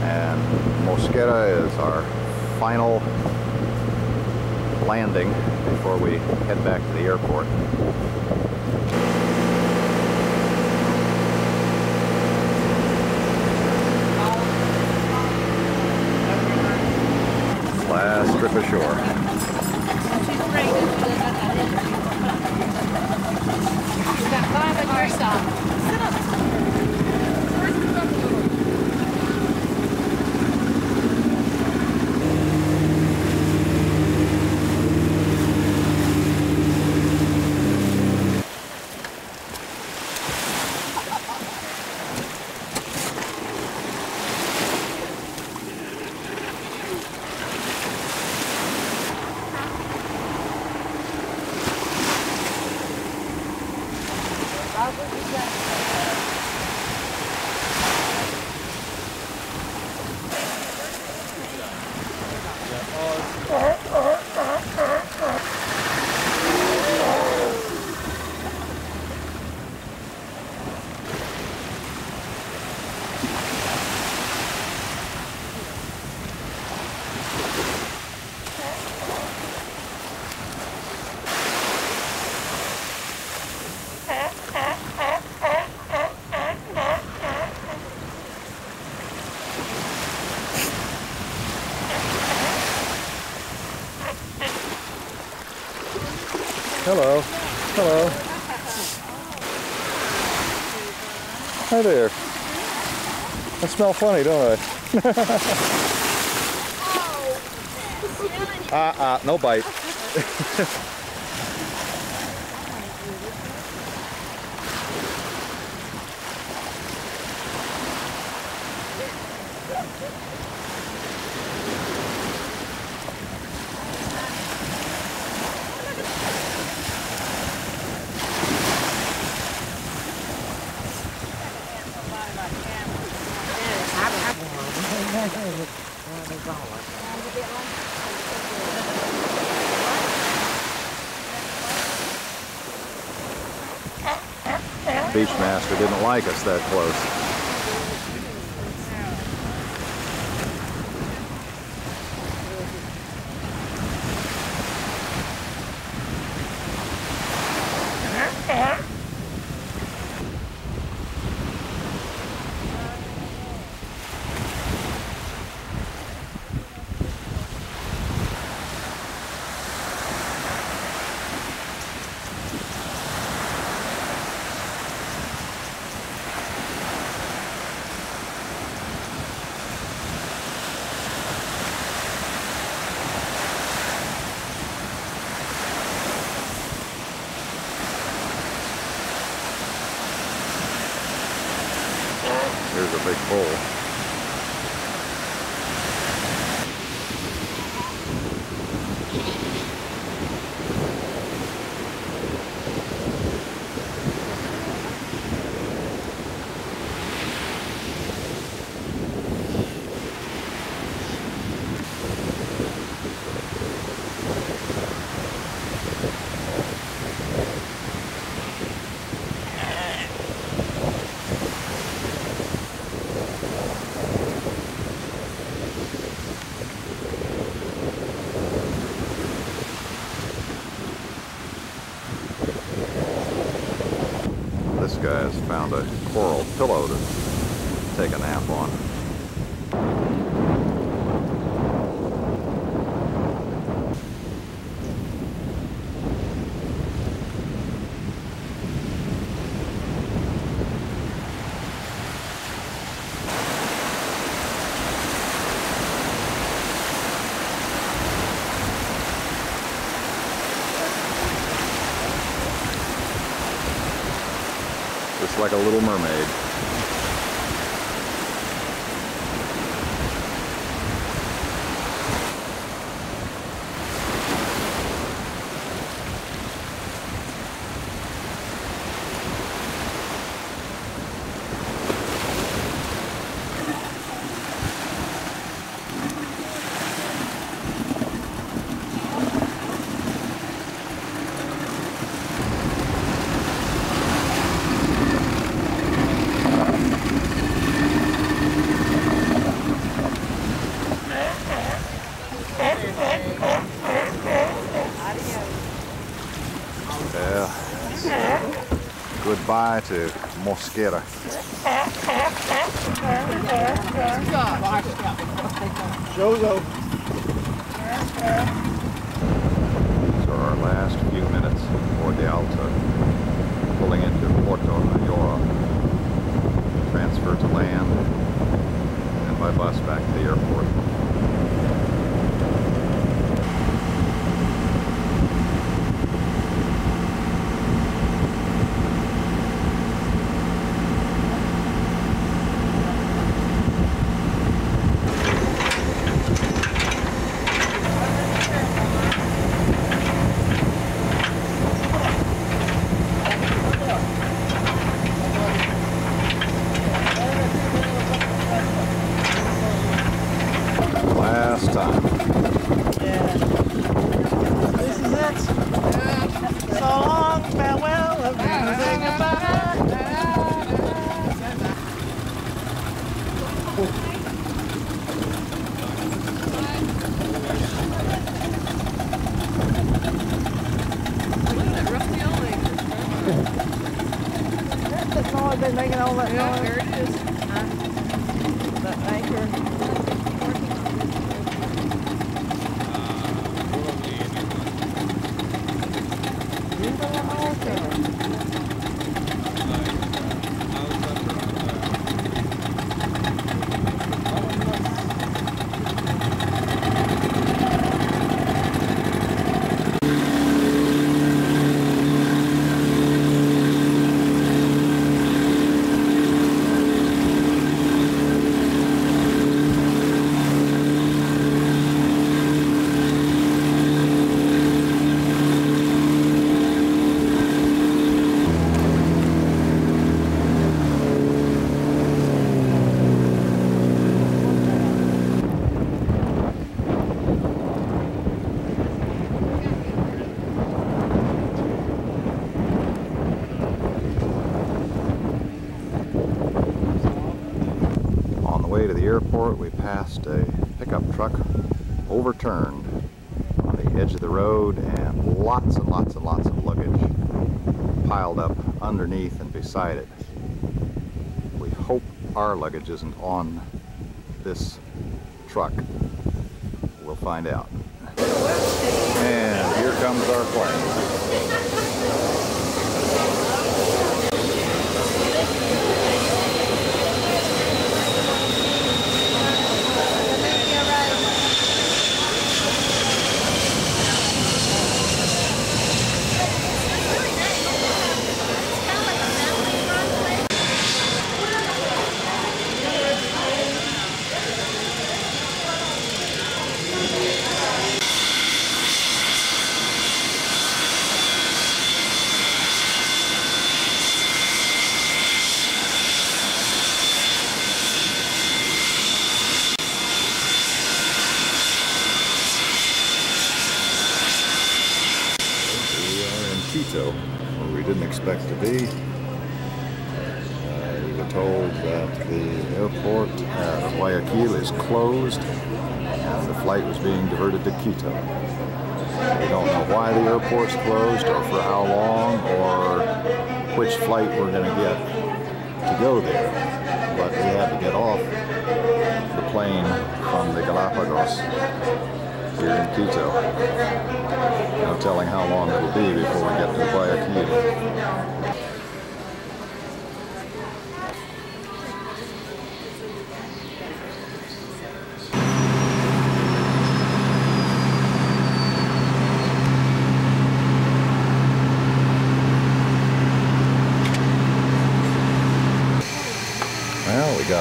And Mosquera is our final landing before we head back to the airport. Last trip ashore. You've got 5 on your side. Sit up. Hello. Hello. Hi there. I smell funny, don't I? No bite. Beachmaster didn't like us that close. Here's a big hole. This guy's found a coral pillow to take a nap on. looks like a little mermaid. Goodbye to Mosquera. Jozo. These are our last few minutes before the Alta, pulling into Porto Mayora, transfer to land, and by bus back to the airport. Last time. Yeah. This is it. So long, farewell, of say goodbye. That's all I've been making all that noise. Yeah, there it is. That anchor. To the airport, we passed a pickup truck overturned on the edge of the road, and lots of luggage piled up underneath and beside it. We hope our luggage isn't on this truck. We'll find out. And here comes our plane. Quito, where we didn't expect to be. We were told that the airport at Guayaquil is closed and the flight was being diverted to Quito. We don't know why the airport's closed or for how long or which flight we're going to get to go there, but we had to get off the plane from the Galapagos here in Quito. No telling how long it'll be before we get to Guayaquil.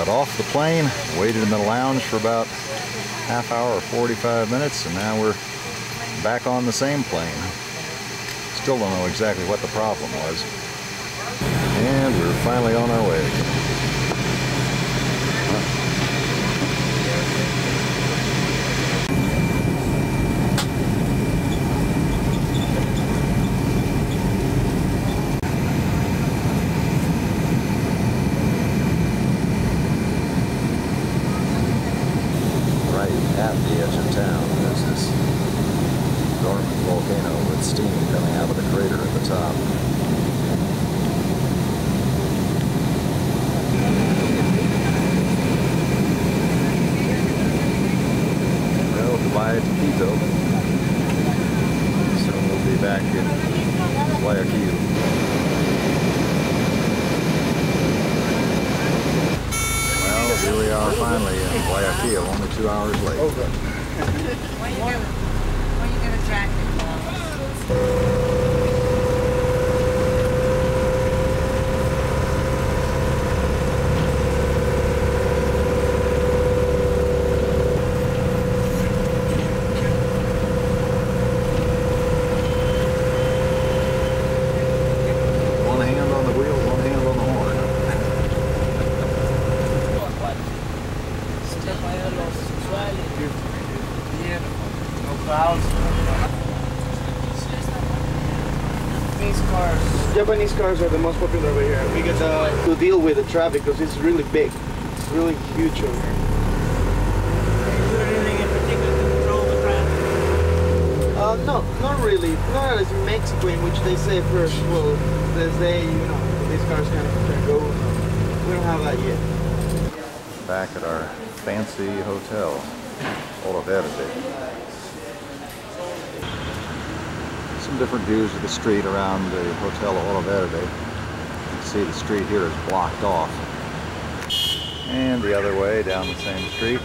Got off the plane, waited in the lounge for about half hour or 45 minutes, and now we're back on the same plane. Still don't know exactly what the problem was. And we're finally on our way. At the edge of town, there's this dormant volcano with steam coming out of the crater at the top. Well, goodbye to Quito. So we'll be back in Guayaquil. Here we are finally in Guayaquil, only 2 hours late. When are you gonna track it? One hand on the wheel, one hand on the horn. Japanese cars are the most popular over here. We get to deal with the traffic because it's really big. It's really huge over here. Anything in particular to control the traffic? No, not really. Not as in Mexico, in which they say first, well, they say, you know, these cars can go. We don't have that yet. Back at our fancy hotel, Alta Verde. Some different views of the street around the Hotel Alta Verde. You can see the street here is blocked off. And the other way down the same street.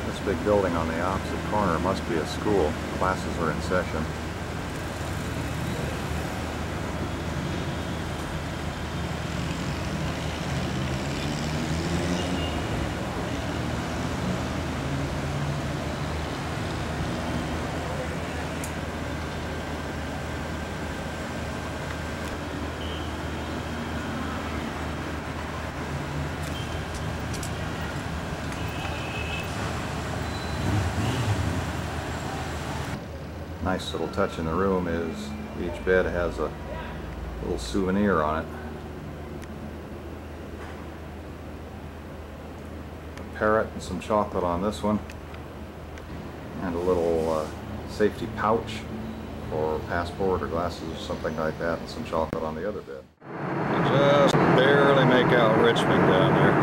This big building on the opposite corner must be a school. Classes are in session. Nice little touch in the room is each bed has a little souvenir on it. A parrot and some chocolate on this one, and a little safety pouch for passport or glasses or something like that, and some chocolate on the other bed. You just barely make out Richmond down there.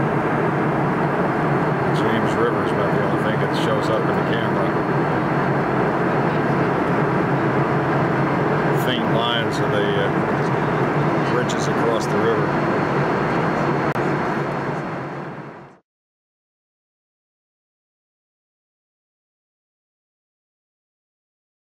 James River's about the only thing that shows up in the camera. Faint lines of the bridges across the river.